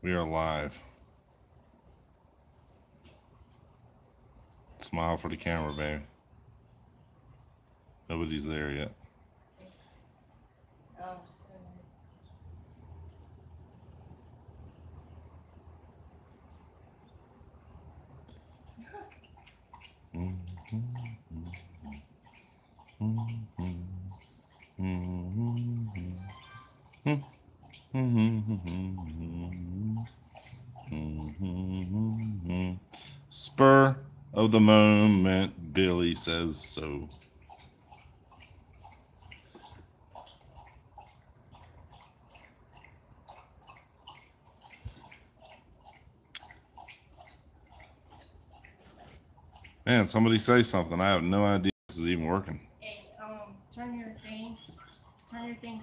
We are live. Smile for the camera, baby. Nobody's there yet. Spur of the moment, Billy says so. Man, somebody say something. I have no idea this is even working. Hey, turn your thing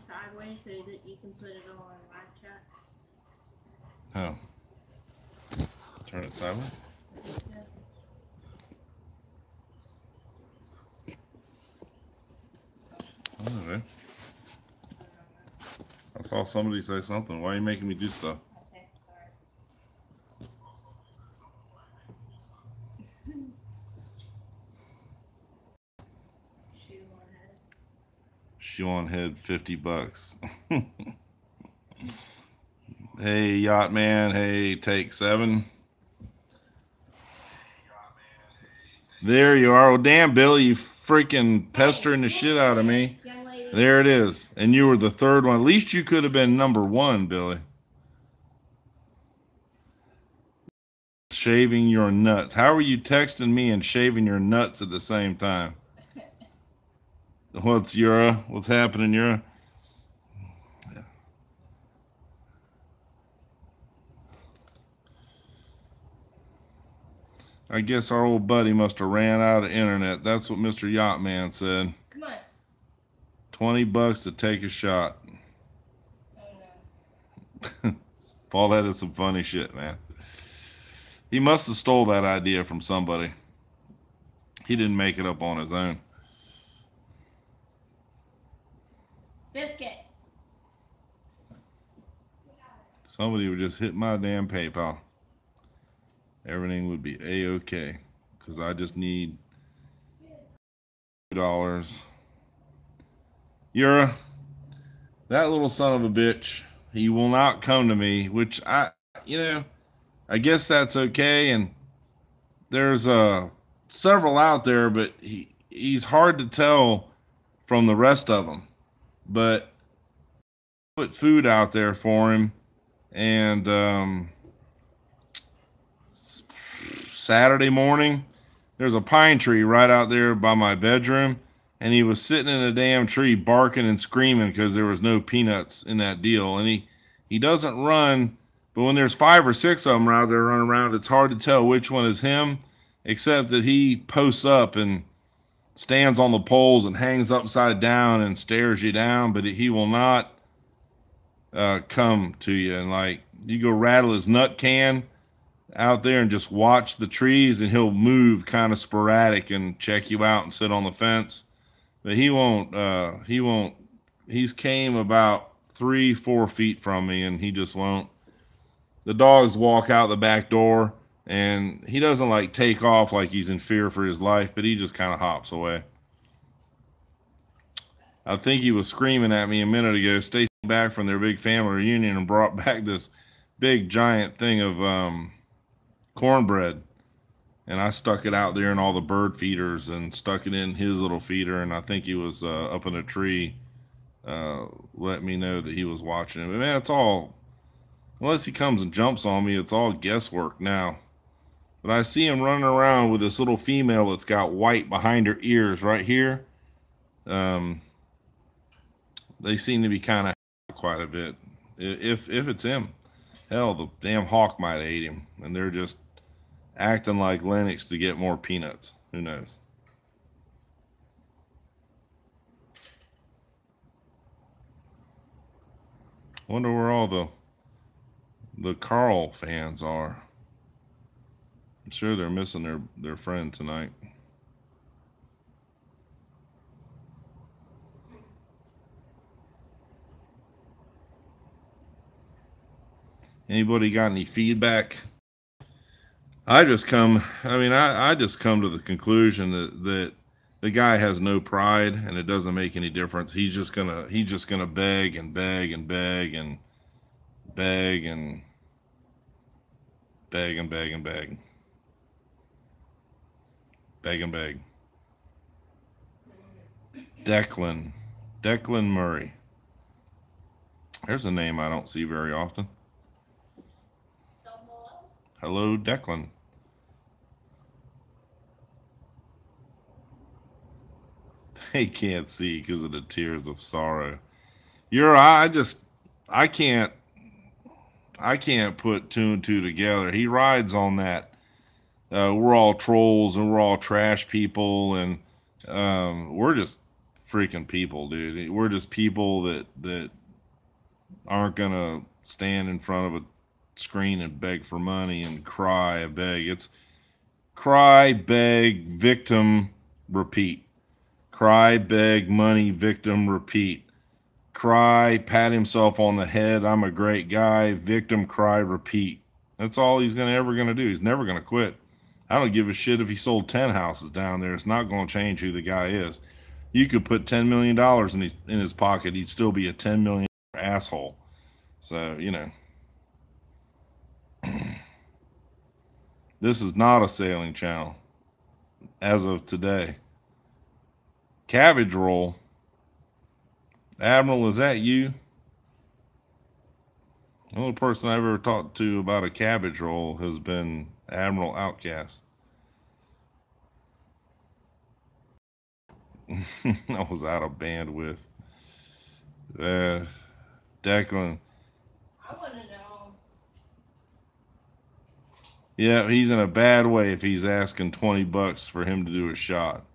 sideways so that you can put it on live chat. Oh. Turn it sideways? Yeah. Okay. I saw somebody say something. Why are you making me do stuff? Okay, sorry. Shoe on head, $50. Hey, Yacht Man. Hey, Take 7. There you are. Oh, damn, Billy, you freaking pestering the shit out of me. There it is. And you were the third one. At least you could have been number 1, Billy. Shaving your nuts. How are you texting me and shaving your nuts at the same time? What's Yura? What's happening, Yura? I guess our old buddy must have ran out of internet. That's what Mr. Yachtman said. Come on. $20 to take a shot. Oh no. Paul, that is some funny shit, man. He must have stole that idea from somebody. He didn't make it up on his own. Biscuit. Somebody would just hit my damn PayPal. Everything would be A-okay. Because I just need $2. Yura, that little son of a bitch, he will not come to me, which I guess that's okay. And there's several out there, but he's hard to tell from the rest of them. But put food out there for him, and Saturday morning, there's a pine tree right out there by my bedroom, and he was sitting in a damn tree barking and screaming because there was no peanuts in that deal. And he doesn't run, but when there's 5 or 6 of them out there running around, it's hard to tell which one is him, except that he posts up and stands on the poles and hangs upside down and stares you down, but he will not come to you. And like, you go rattle his nut can out there and just watch the trees, and he'll move kind of sporadic and check you out and sit on the fence. But he won't. He's came about 3-4 feet from me, and he just won't. The dogs walk out the back door, and he doesn't like take off like he's in fear for his life, but he just kind of hops away. I think he was screaming at me a minute ago. Stacy back from their big family reunion and brought back this big giant thing of cornbread, and I stuck it out there in all the bird feeders and stuck it in his little feeder, and I think he was up in a tree let me know that he was watching it. But man, it's all, unless he comes and jumps on me, it's all guesswork now. But I see him running around with this little female that's got white behind her ears right here. They seem to be kind of quite a bit. If it's him, hell, the damn hawk might have ate him, and they're just acting like Lennox to get more peanuts. Who knows? Wonder where all the Carl fans are. I'm sure they're missing their friend tonight. Anybody got any feedback? I just come to the conclusion that the guy has no pride and it doesn't make any difference. He's just gonna beg and beg and beg and beg and beg and beg and beg. Beg and beg. Declan Murray. There's a name I don't see very often. Hello, Declan. They can't see because of the tears of sorrow. I can't put two and two together. He rides on that. We're all trolls and we're all trash people, and we're just freaking people, dude. We're just people that aren't gonna stand in front of a screen and beg for money and cry and beg. It's cry, beg, victim, repeat. Cry, beg, money, victim, repeat. Cry, pat himself on the head, I'm a great guy, victim, cry, repeat. That's all he's ever gonna do. He's never gonna quit. I don't give a shit if he sold 10 houses down there. It's not gonna change who the guy is. You could put $10 million in his pocket, he'd still be a $10 million asshole. So, this is not a sailing channel as of today. Cabbage Roll. Admiral, is that you? The only person I've ever talked to about a cabbage roll has been Admiral Outcast. I was out of bandwidth. Declan. I want to know. Yeah, he's in a bad way if he's asking $20 for him to do a shot.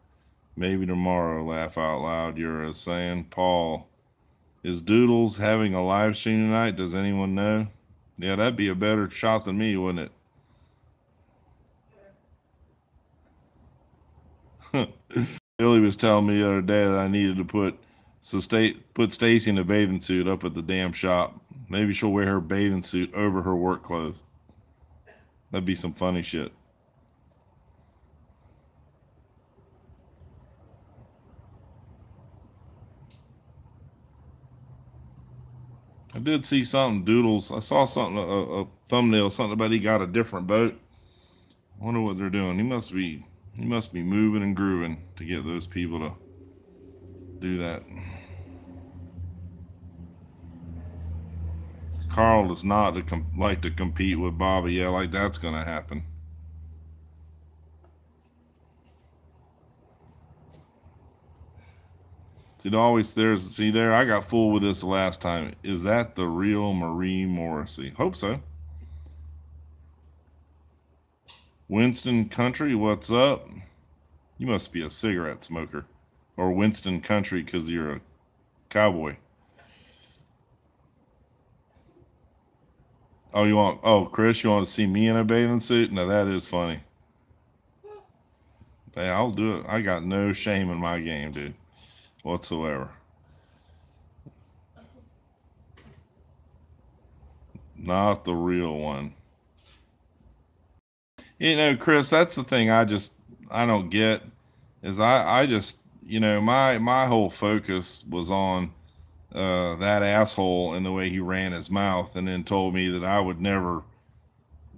Maybe tomorrow, laugh out loud. You're saying, Paul, is Doodles having a live stream tonight? Does anyone know? Yeah, that'd be a better shot than me, wouldn't it? Billy was telling me the other day that I needed to put Stacy in a bathing suit up at the damn shop. Maybe she'll wear her bathing suit over her work clothes. That'd be some funny shit. I did see something, Doodles. I saw something, a thumbnail, something about he got a different boat. I wonder what they're doing. He must be moving and grooving to get those people to do that. Carl does not like to compete with Bobby. Yeah, like that's gonna happen. See there, I got fooled with this last time. Is that the real Marie Morrissey? Hope so. Winston Country, what's up? You must be a cigarette smoker. Or Winston Country because you're a cowboy. Chris, you want to see me in a bathing suit? Now that is funny. Hey, I'll do it. I got no shame in my game, dude. Whatsoever. Not the real one. Chris, that's the thing I don't get is I just, my whole focus was on that asshole and the way he ran his mouth and then told me that I would never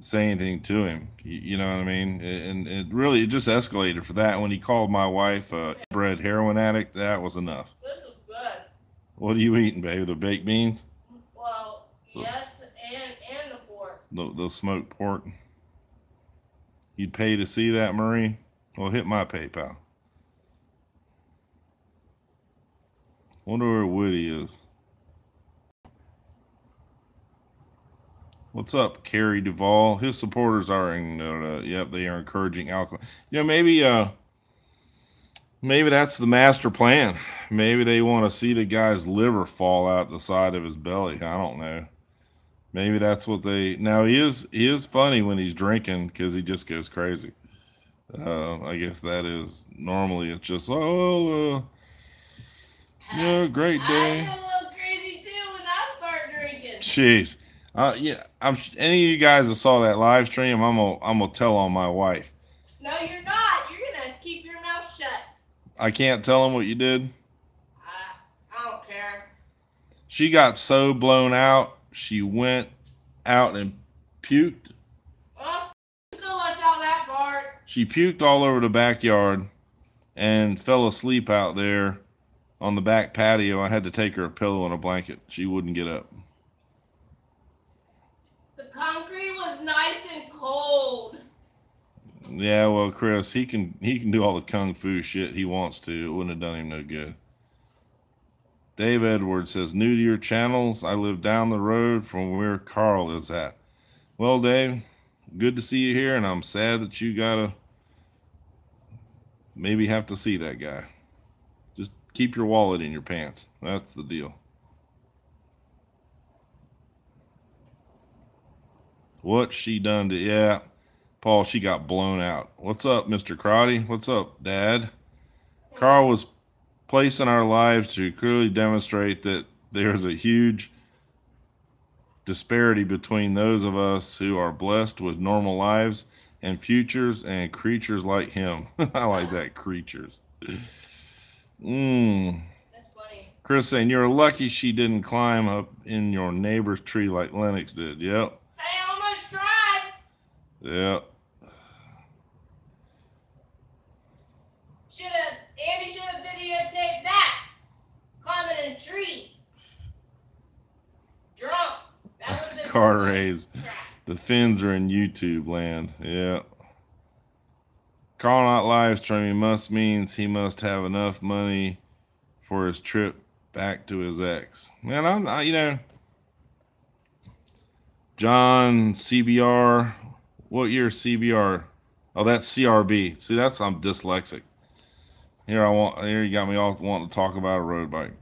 say anything to him. You know what I mean? And it just escalated for that. When he called my wife a bred heroin addict, that was enough. This is good. What are you eating, baby? The baked beans? Well, yes, and the pork. The smoked pork? You'd pay to see that, Marie? Well, hit my PayPal. Wonder where Woody is. What's up, Kerry Duvall? His supporters are they are encouraging alcohol. Maybe that's the master plan. Maybe they want to see the guy's liver fall out the side of his belly. I don't know. Maybe that's what now he is funny when he's drinking because he just goes crazy. I guess that is normally it's just great day. I get a little crazy too when I start drinking. Jeez. Yeah, any of you guys that saw that live stream, I'm gonna tell on my wife. No, you're not. You're gonna keep your mouth shut. I can't tell them what you did. I don't care. She got so blown out, she went out and puked. Oh, go on tell that part. She puked all over the backyard and fell asleep out there on the back patio. I had to take her a pillow and a blanket. She wouldn't get up. The concrete was nice and cold. Yeah, well, Chris, he can do all the kung fu shit he wants to. It wouldn't have done him no good. Dave Edwards says, new to your channels. I live down the road from where Carl is at. Well, Dave, good to see you here, and I'm sad that you gotta maybe have to see that guy. Just keep your wallet in your pants. That's the deal. What she done to, yeah, Paul, she got blown out. What's up, Mr. Crotty? What's up, Dad? Carl was placed in our lives to clearly demonstrate that there's a huge disparity between those of us who are blessed with normal lives and futures and creatures like him. I like that, creatures. That's funny. Chris saying, you're lucky she didn't climb up in your neighbor's tree like Lennox did. Yep. Hey, I almost tried. Yep. Andy should have videotaped that. Climbing in a tree. Drunk. That would have been Carter Hayes. The fins are in YouTube land. Yeah. Carl not live streaming must means he must have enough money for his trip back to his ex. Man, I'm you know, John CBR. What year CBR? Oh, that's CRB. See, I'm dyslexic. Here you got me all wanting to talk about a road bike.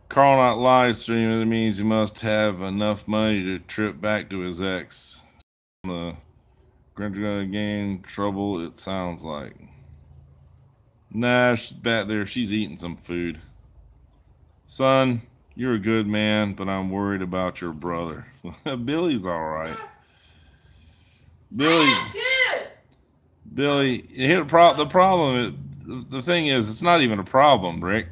Carl not live streaming, it means he must have enough money to trip back to his ex. The gonna gain trouble, it sounds like. Nah, she's back there. She's eating some food. Son, you're a good man, but I'm worried about your brother. Billy's all right. Billy. Here the problem. The thing is, it's not even a problem, Rick.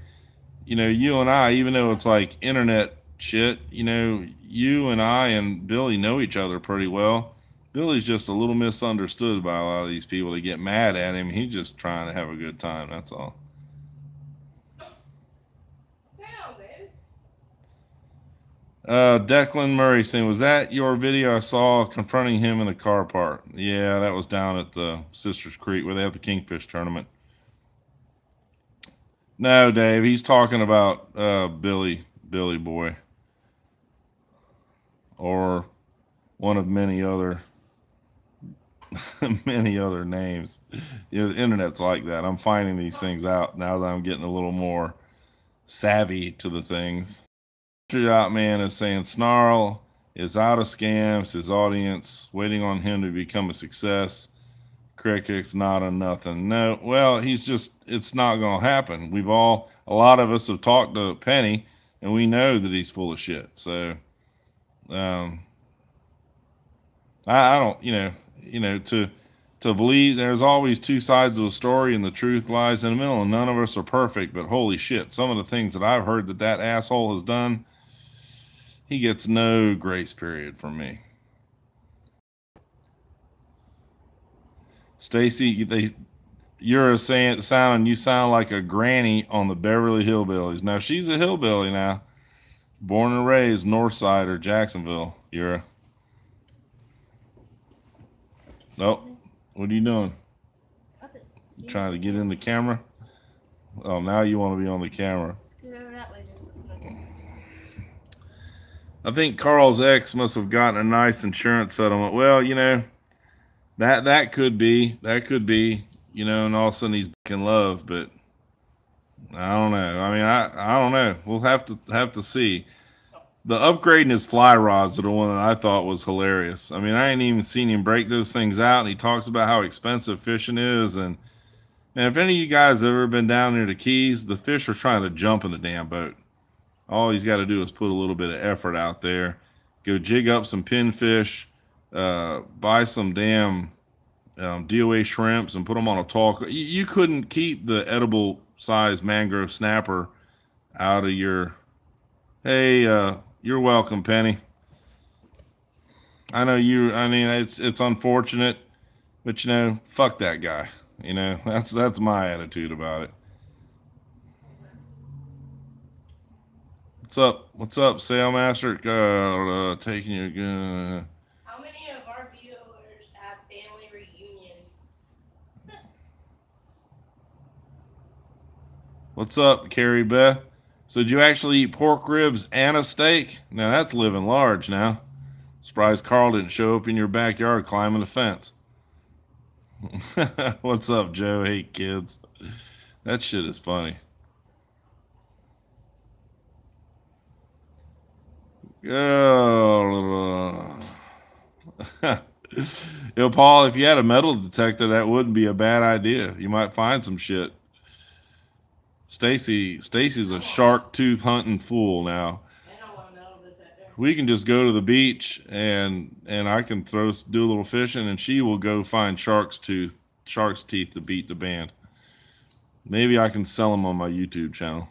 You know, you and I, even though it's like internet shit, you know, you and I and Billy know each other pretty well. Billy's just a little misunderstood by a lot of these people that get mad at him. He's just trying to have a good time. That's all. Declan Murray saying, was that your video I saw confronting him in a car park? Yeah, that was down at the Sisters Creek where they have the Kingfish tournament. No, Dave, he's talking about Billy Boy. Or one of many other names. You know, the internet's like that. I'm finding these things out now that I'm getting a little more savvy to the things. Out man is saying Snarl is out of scams, his audience waiting on him to become a success. Cricket's not a nothing. No, well, it's not gonna happen. A lot of us have talked to Penny and we know that he's full of shit. So I don't, to believe there's always two sides of a story and the truth lies in the middle, and none of us are perfect, but holy shit, some of the things that I've heard that asshole has done, he gets no grace period from me. Stacy, you sound like a granny on the Beverly Hillbillies. Now she's a hillbilly now, born and raised Northside or Jacksonville. Nope. What are you doing? You trying to get in the camera? Oh, now you want to be on the camera. Scoot over that way just a second. I think Carl's ex must have gotten a nice insurance settlement. Well, that could be, and all of a sudden he's back in love, but I don't know. I mean, I don't know. We'll have to see. The upgrading his fly rods are the one that I thought was hilarious. I mean, I ain't even seen him break those things out, and he talks about how expensive fishing is. And if any of you guys have ever been down near the Keys, the fish are trying to jump in the damn boat. All he's got to do is put a little bit of effort out there. Go jig up some pinfish, buy some damn DOA shrimps and put them on a tall. You couldn't keep the edible size mangrove snapper out of your. Hey, you're welcome, Penny. I know you. I mean, it's unfortunate, but you know, fuck that guy. You know, that's my attitude about it. What's up, Sailmaster? Taking your. How many of our viewers have family reunions? What's up, Carrie Beth? So did you actually eat pork ribs and a steak? Now that's living large now. Surprised Carl didn't show up in your backyard climbing the fence. What's up, Joe? Hey, kids. That shit is funny. Oh. Yo, Paul, if you had a metal detector, that wouldn't be a bad idea. You might find some shit. Stacy's a shark tooth hunting fool now. We can just go to the beach and I can do a little fishing and she will go find shark's teeth to beat the band. Maybe I can sell them on my YouTube channel.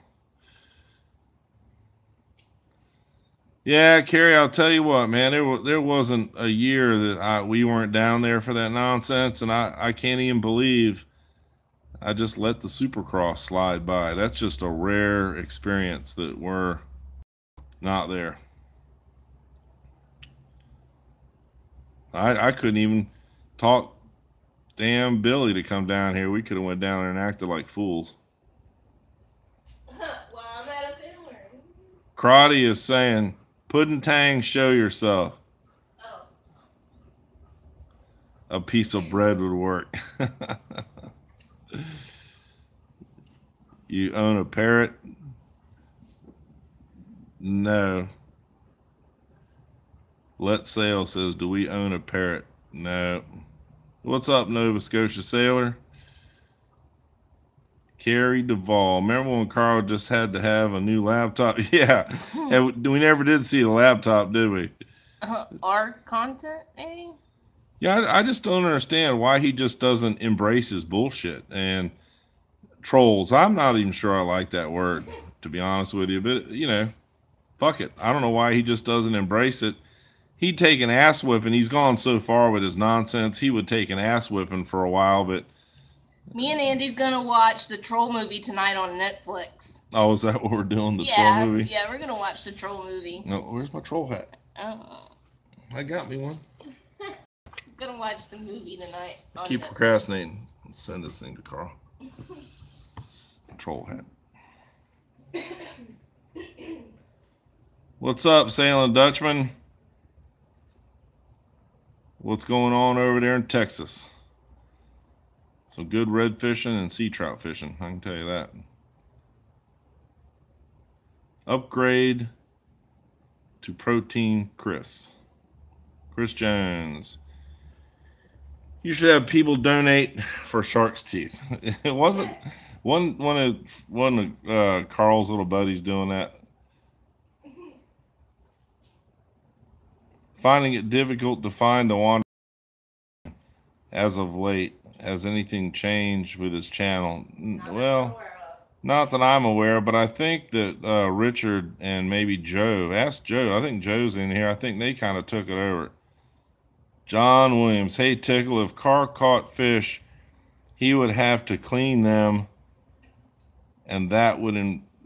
Yeah, Carrie, I'll tell you what, man. There wasn't a year that we weren't down there for that nonsense, and I can't even believe I just let the Supercross slide by. That's just a rare experience that we're not there. I couldn't even talk damn Billy to come down here. We could have went down there and acted like fools. Well, I'm at a family. Crotty is saying, Puddin' Tang, show yourself. Oh. A piece of bread would work. You own a parrot? No. Let Sail says, do we own a parrot? No. What's up, Nova Scotia Sailor? Carrie Duvall. Remember when Carl just had to have a new laptop? Yeah. And we never did see the laptop, did we? Our content, eh? Yeah, I just don't understand why he just doesn't embrace his bullshit. And trolls, I'm not even sure I like that word, to be honest with you. But, you know, fuck it. I don't know why he just doesn't embrace it. He'd take an ass whipping. He's gone so far with his nonsense. He would take an ass whipping for a while, but... Me and Andy's gonna watch the Troll movie tonight on Netflix. Oh, is that what we're doing? The troll movie? Yeah, we're gonna watch the Troll movie. No, where's my troll hat? Oh. I got me one. Gonna watch the movie tonight. Keep procrastinating. Send this thing to Carl. Troll hat. What's up, Sailing Dutchman? What's going on over there in Texas? Some good red fishing and sea trout fishing, I can tell you that. Upgrade to protein Chris Jones. You should have people donate for shark's teeth. It wasn't one of Carl's little buddies doing that. Finding it difficult to find the wander as of late. Has anything changed with his channel? Well, not that I'm aware of, but I think that Richard and maybe Joe, ask Joe, I think Joe's in here. I think they kind of took it over. John Williams, hey Tickle, if Carl caught fish, he would have to clean them, and that would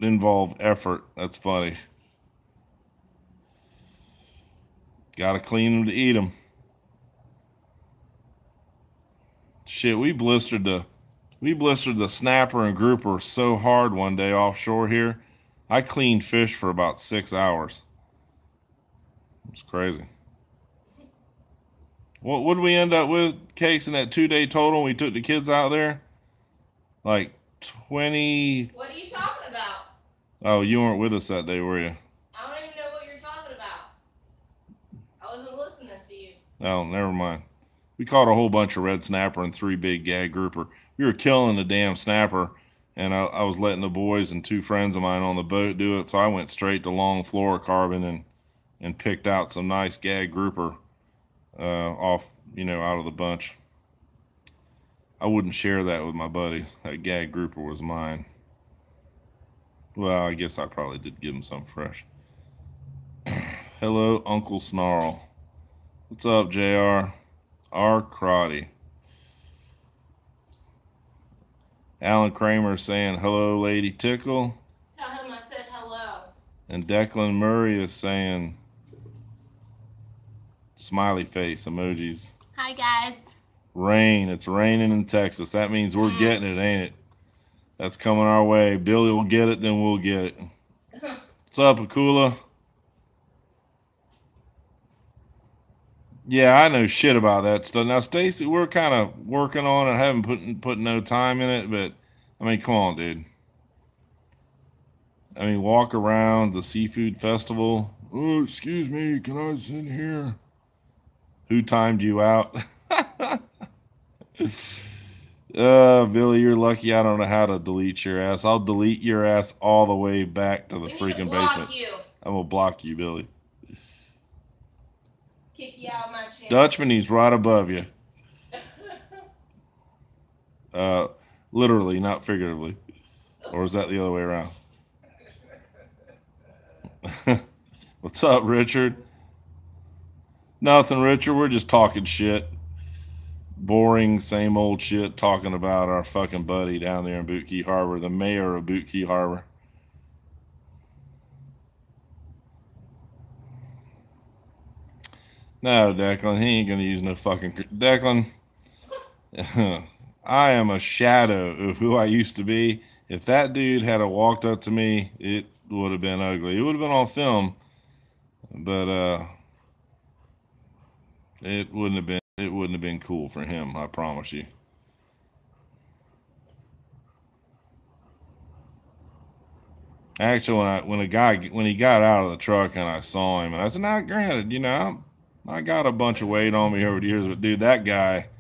involve effort. That's funny. Gotta clean them to eat them. Shit, we blistered the snapper and grouper so hard one day offshore here. I cleaned fish for about 6 hours. It's crazy. What did we end up with, Cakes, in that 2-day total? We took the kids out there? Like 20... What are you talking about? Oh, you weren't with us that day, were you? I don't even know what you're talking about. I wasn't listening to you. Oh, never mind. We caught a whole bunch of red snapper and 3 big gag grouper. We were killing the damn snapper, and I was letting the boys and two friends of mine on the boat do it, so I went straight to long fluorocarbon and picked out some nice gag grouper off, out of the bunch. I wouldn't share that with my buddies. That gag grouper was mine. Well, I guess I probably did give him some fresh. Hello, Uncle Snarl. What's up, JR? R. Crotty. Alan Kramer saying, hello, Lady Tickle. Tell him I said hello. And Declan Murray is saying, smiley face emojis. Hi, guys. Rain. It's raining in Texas. That means we're getting it, ain't it? That's coming our way. Billy will get it, then we'll get it. What's up, Akula? Yeah, I know shit about that stuff. Now, Stacy, we're kind of working on it. I haven't put no time in it, but I mean, come on, dude. I mean, walk around the seafood festival. Oh, excuse me, can I sit here? Who timed you out? Billy, you're lucky I don't know how to delete your ass. I'll delete your ass all the way back to the freaking basement. I'm gonna block you, Billy. Kick you out of my channel. Dutchman, he's right above you. Literally, not figuratively. Or is that the other way around? What's up, Richard? Nothing, Richard. We're just talking shit. Boring, same old shit, talking about our fucking buddy down there in Boot Key Harbor, the mayor of Boot Key Harbor. No, Declan, he ain't gonna use no fucking... Declan, I am a shadow of who I used to be. If that dude had walked up to me, it would have been ugly. It would have been on film, but it wouldn't have been cool for him, I promise you. Actually, when he got out of the truck and I saw him, and I said, now granted, I got a bunch of weight on me over the years, but dude, that guy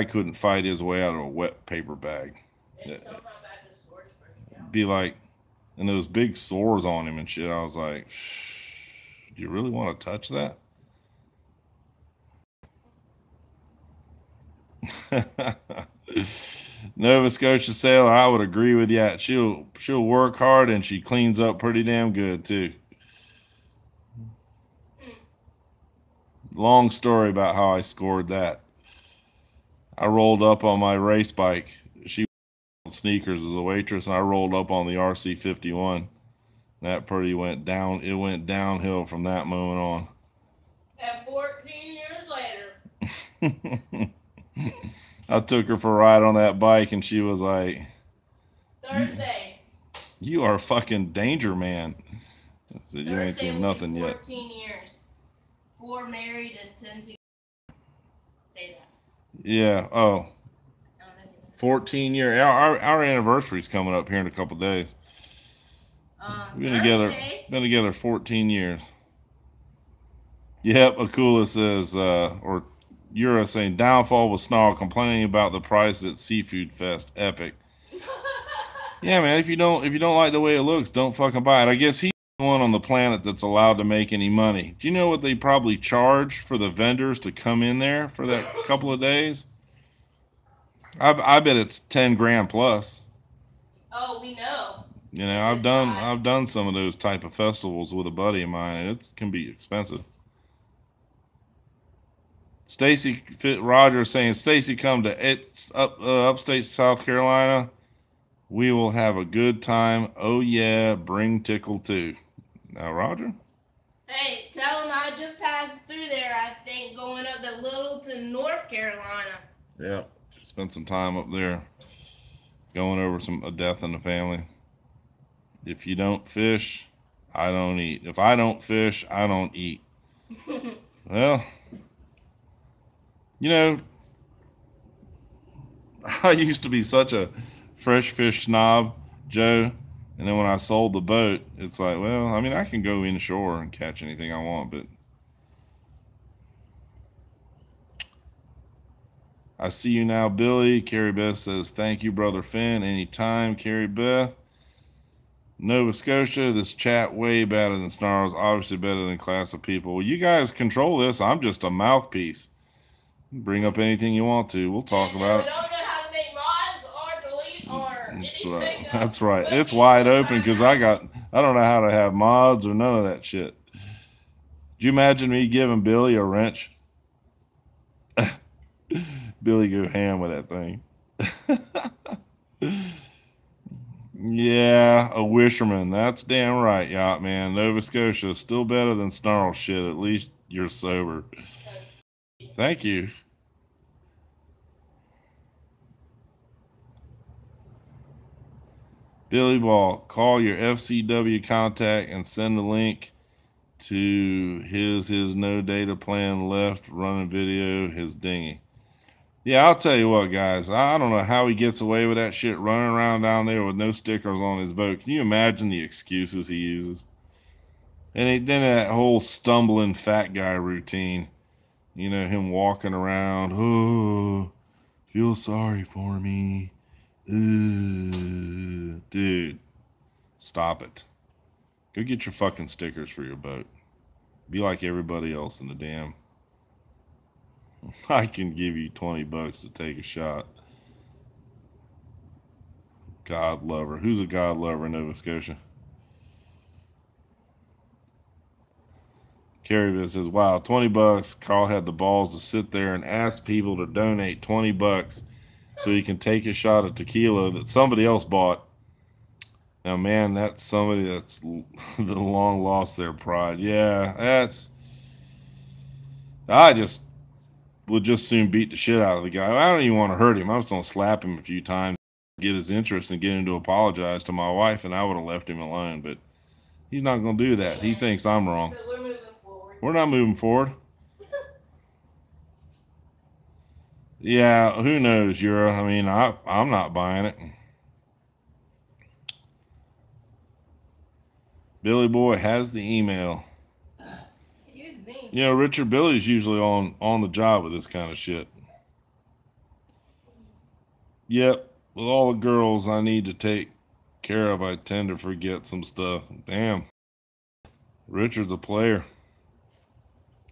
couldn't fight his way out of a wet paper bag. Be like, and those big sores on him and shit. I was like, do you really want to touch that? Nova Scotia Sailor, I would agree with you. She'll work hard and she cleans up pretty damn good too. Long story about how I scored that. I rolled up on my race bike. She was sneakers as a waitress, and I rolled up on the RC51. That pretty went down. It went downhill from that moment on. And 14 years later. I took her for a ride on that bike, and she was like, Thursday. You are a fucking danger man. I said, you ain't seen nothing 14 yet. 14 years. 4 married and 10 together. Say that. Yeah. Oh. 14 years. Our anniversary's coming up here in a couple days. We've been together 14 years. Yep. Akula says, or Yura saying, downfall with Snarl complaining about the price at Seafood Fest. Epic. Yeah, man. If you don't like the way it looks, don't fucking buy it. I guess he's the one on the planet that's allowed to make any money. Do you know what they probably charge for the vendors to come in there for that couple of days? I bet it's 10 grand plus. Oh, we know. I've done some of those type of festivals with a buddy of mine, and it can be expensive. Stacy Rogers saying, Stacy, come to upstate South Carolina. We will have a good time. Oh yeah, bring Tickle too. Now, Roger. Hey, tell him I just passed through there. I think going up to Littleton, North Carolina. Yeah, spent some time up there, going over a death in the family. If you don't fish, I don't eat. If I don't fish, I don't eat. Well, I used to be such a fresh fish snob, Joe. And then when I sold the boat, it's like, well, I mean, I can go inshore and catch anything I want, but I see you now, Billy. Carrie Beth says, thank you, Brother Finn. Anytime, Carrie Beth. Nova Scotia, this chat way better than Snarls, obviously better than Class of People. Well, you guys control this. I'm just a mouthpiece. Bring up anything you want to. We'll talk about it. We don't know how to make mods or delete or That's anything right. else. That's right. It's wide open because I don't know how to have mods or none of that shit. Do you imagine me giving Billy a wrench? Billy go ham with that thing. Yeah, a Wisherman. That's damn right, Yacht Man. Nova Scotia, still better than Snarl shit. At least you're sober. Thank you. Billy Ball, call your FCW contact and send the link to his no data plan left running video, his dinghy. Yeah, I'll tell you what, guys. I don't know how he gets away with that shit running around down there with no stickers on his boat. Can you imagine the excuses he uses? And then that whole stumbling fat guy routine. You know, him walking around. Oh, feel sorry for me. Dude, stop it. Go get your fucking stickers for your boat. Be like everybody else in the damn. I can give you $20 to take a shot. God lover. Who's a God lover in Nova Scotia? Carrie says, wow, $20. Carl had the balls to sit there and ask people to donate $20 so he can take a shot of tequila that somebody else bought. Now, man, that's somebody that's the long lost their pride. Yeah, I would just soon beat the shit out of the guy. I don't even want to hurt him. I just don't slap him a few times, get his interest and get him to apologize to my wife, and I would have left him alone. But he's not going to do that. He thinks I'm wrong. So we're moving forward. We're not moving forward. Yeah, who knows, Yura? I mean, I'm not buying it. Billy Boy has the email. Excuse me. You know, Richard Billy's usually on the job with this kind of shit. Yep, with all the girls I need to take care of, I tend to forget some stuff. Damn. Richard's a player.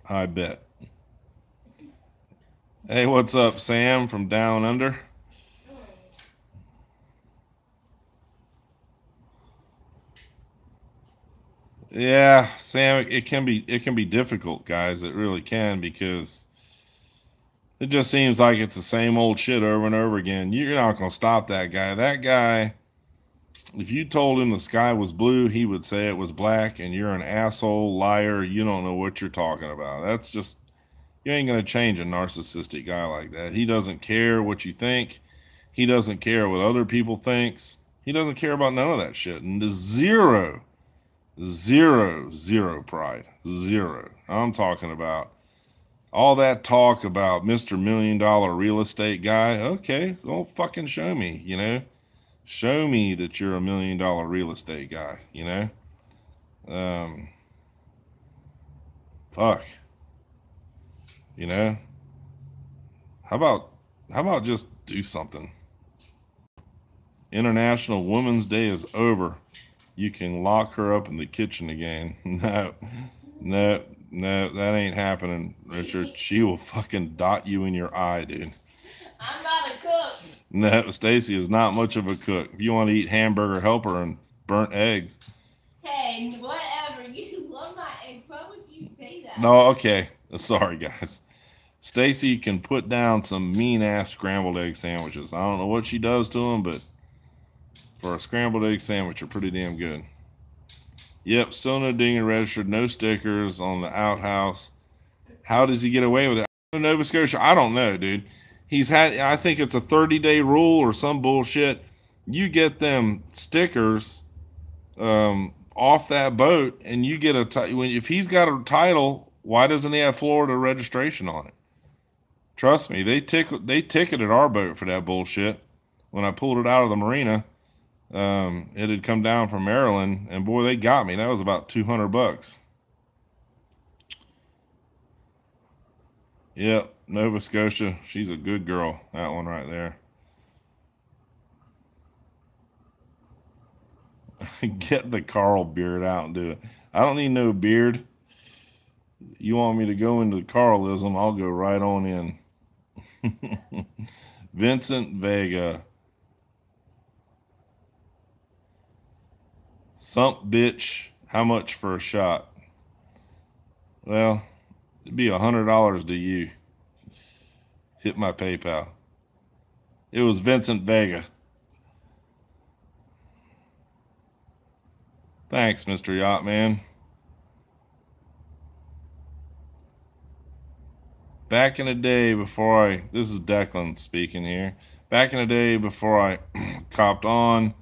I bet. Hey, what's up, Sam from Down Under? Yeah, Sam, it can be difficult, guys. It really can, because it just seems like it's the same old shit over and over again. You're not going to stop that guy. That guy, if you told him the sky was blue, he would say it was black, and you're an asshole, liar. You don't know what you're talking about. That's just, you ain't going to change a narcissistic guy like that. He doesn't care what you think. He doesn't care what other people thinks. He doesn't care about none of that shit. And the zero pride. Zero. I'm talking about all that talk about Mr. $1 Million real estate guy. Okay, well, fucking show me, you know. Show me that you're $1 million real estate guy, you know. Fuck. You know. How about just do something? International Women's Day is over. You can lock her up in the kitchen again. No, that ain't happening, Richard. She will fucking dot you in your eye, dude. I'm not a cook. No, Stacy is not much of a cook. If you want to eat hamburger helper and burnt eggs. Hey, whatever. You love my eggs. Why would you say that? No, okay. Sorry, guys. Stacy can put down some mean-ass scrambled egg sandwiches. I don't know what she does to them, but for a scrambled egg sandwich are pretty damn good. Yep, still no dinghy registered, no stickers on the outhouse. How does he get away with it? Nova Scotia, I don't know, dude. I think it's a 30-day rule or some bullshit. You get them stickers off that boat, and you get if he's got a title, why doesn't he have Florida registration on it? Trust me, they ticketed our boat for that bullshit. When I pulled it out of the marina, it had come down from Maryland, and boy, they got me. That was about $200. Yep. Nova Scotia. She's a good girl. That one right there. Get the Carl beard out and do it. I don't need no beard. You want me to go into Carlism, I'll go right on in. Vincent Vega. Sump bitch. How much for a shot? Well, it'd be $100 to you. Hit my PayPal. It was Vincent Vega. Thanks, Mr. Yachtman. Back in the day before this is Declan speaking here. Back in the day before I copped on,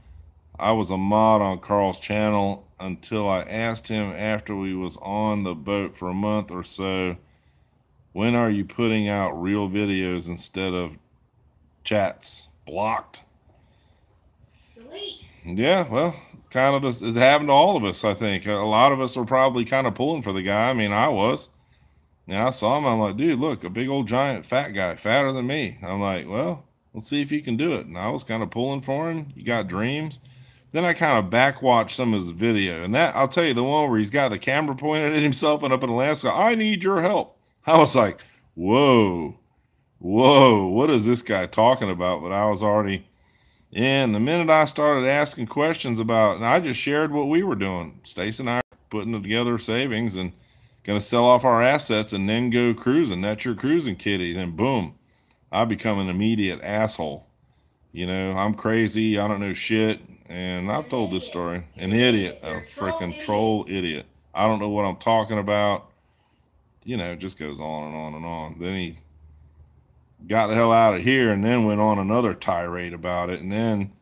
I was a mod on Carl's channel until I asked him after we was on the boat for a month or so, when are you putting out real videos instead of chats? Blocked. Delete. Yeah, well, it's kind of this. It happened to all of us, I think. A lot of us were probably kind of pulling for the guy. I mean, I was. Yeah, I saw him. I'm like, dude, look, a big old giant fat guy, fatter than me. I'm like, well, let's see if you can do it. And I was kind of pulling for him. You got dreams. Then I kind of backwatched some of his video. And that, I'll tell you, the one where he's got the camera pointed at himself and up in Alaska, I need your help. I was like, whoa, what is this guy talking about? But I was already in. The minute I started asking questions about, and I just shared what we were doing. Stace and I are putting together savings and going to sell off our assets and then go cruising. That's your cruising kitty. Then boom, I become an immediate asshole. You know, I'm crazy. I don't know shit. And I've told this story. An idiot. A freaking troll idiot. I don't know what I'm talking about. You know, it just goes on and on and on. Then he got the hell out of here and then went on another tirade about it. And then,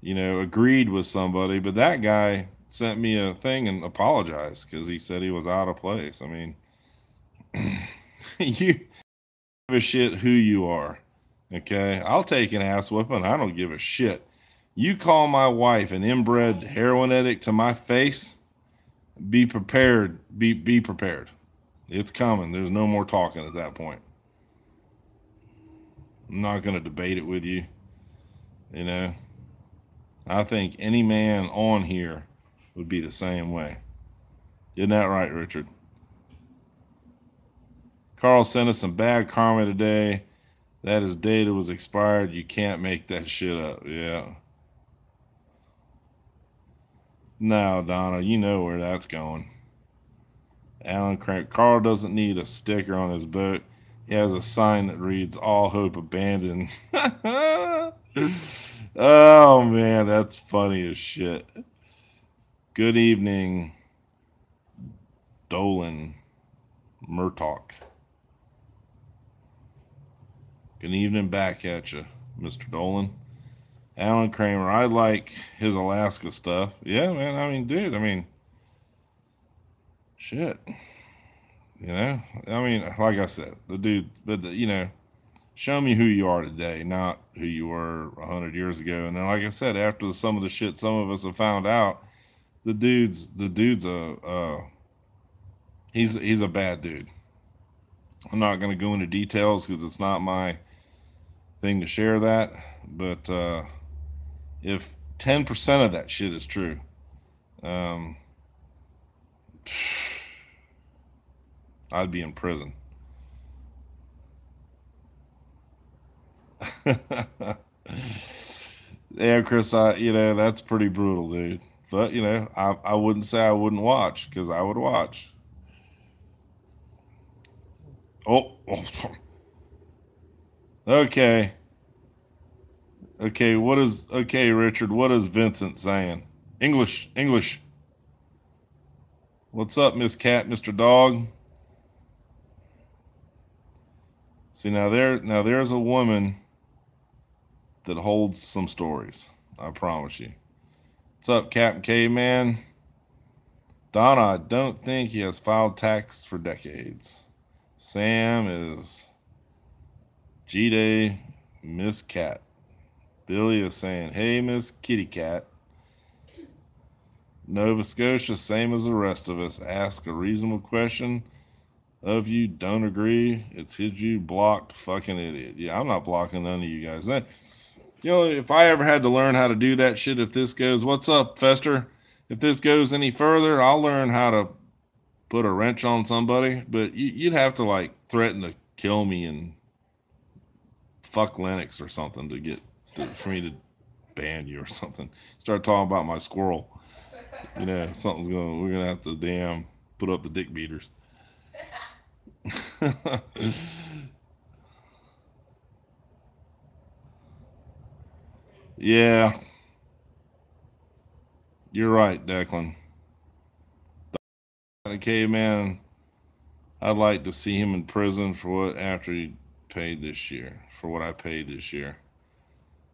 you know, agreed with somebody. But that guy sent me a thing and apologized because he said he was out of place. I mean, you give a shit who you are. Okay, I'll take an ass whipping. I don't give a shit. You call my wife an inbred heroin addict to my face, be prepared. Be prepared. It's coming. There's no more talking at that point. I'm not going to debate it with you. You know, I think any man on here would be the same way. Isn't that right, Richard? Carl sent us some bad karma today. That his data was expired. You can't make that shit up. Yeah. No, Donna, you know where that's going. Alan Crank. Carl doesn't need a sticker on his boat. He has a sign that reads, all hope abandoned. Oh, man, that's funny as shit. Good evening, Dolan Murtaugh. Good evening back at you, Mr. Dolan. Alan Kramer, I like his Alaska stuff. Yeah, man, I mean, dude, I mean, shit. You know, I mean, like I said, the dude, but you know, show me who you are today, not who you were 100 years ago. And then, like I said, after some of the shit some of us have found out, the dude's he's a bad dude. I'm not going to go into details because it's not my thing to share that. But if 10% of that shit is true, I'd be in prison. Yeah, Chris, you know, that's pretty brutal, dude. But, you know, I wouldn't say I wouldn't watch, because I would watch. Oh. Okay. Okay, Richard, what is Vincent saying? English. What's up, Miss Cat, Mr. Dog? See, now there's a woman that holds some stories. I promise you. What's up, Captain Caveman? Donna, I don't think he has filed tax for decades. Sam is G-Day, Miss Cat. Billy is saying, hey, Miss Kitty Cat. Nova Scotia, same as the rest of us. Ask a reasonable question. of you don't agree, it's his view. Blocked, fucking idiot. Yeah, I'm not blocking none of you guys. If I ever had to learn how to do that shit, if this goes, what's up, Fester? If this goes any further, I'll learn how to put a wrench on somebody. But you'd have to like threaten to kill me and fuck Linux or something for me to ban you or something. Start talking about my squirrel. We're gonna have to damn put up the dick beaters. Yeah, you're right, Declan. A caveman, I'd like to see him in prison for what after he paid this year, for what I paid this year.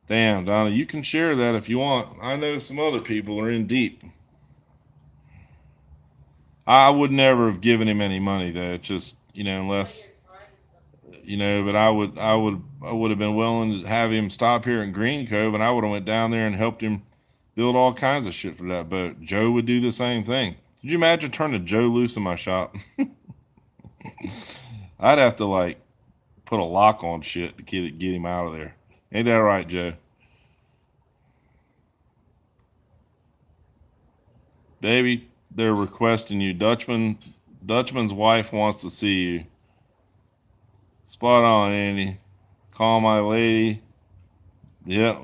Damn, Donna, you can share that if you want. I know some other people are in deep. I would never have given him any money though. It's just, unless but I would have been willing to have him stop here in Green Cove, and I would have went down there and helped him build all kinds of shit for that boat. Joe would do the same thing. Could you imagine turning Joe loose in my shop? I'd have to like put a lock on shit to get him out of there. Ain't that right, Joe? Baby, they're requesting you. Dutchman's wife wants to see you. Spot on, Andy. Call my lady. Yep.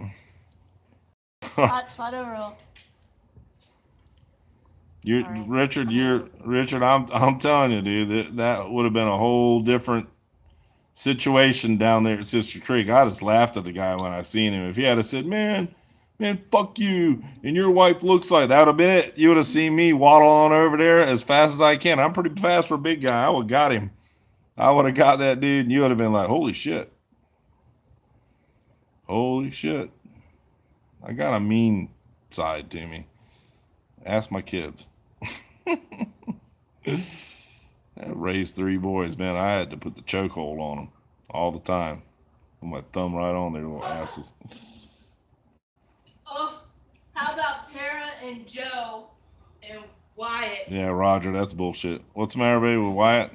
Slide over. Richard. I'm telling you, dude. That would have been a whole different situation down there at Sister Creek. I just laughed at the guy when I seen him. If he had said, man, fuck you, and your wife looks like that, would have been it. You would have seen me waddle on over there as fast as I can. I'm pretty fast for a big guy. I would have got him. I would have got that dude, and you would have been like, holy shit. Holy shit. I got a mean side to me. Ask my kids. I raised 3 boys, man. I had to put the chokehold on them all the time. Put my thumb right on their little asses. Oh, how about Tara and Joe and Wyatt? Yeah, Roger, that's bullshit. What's the matter, baby, with Wyatt?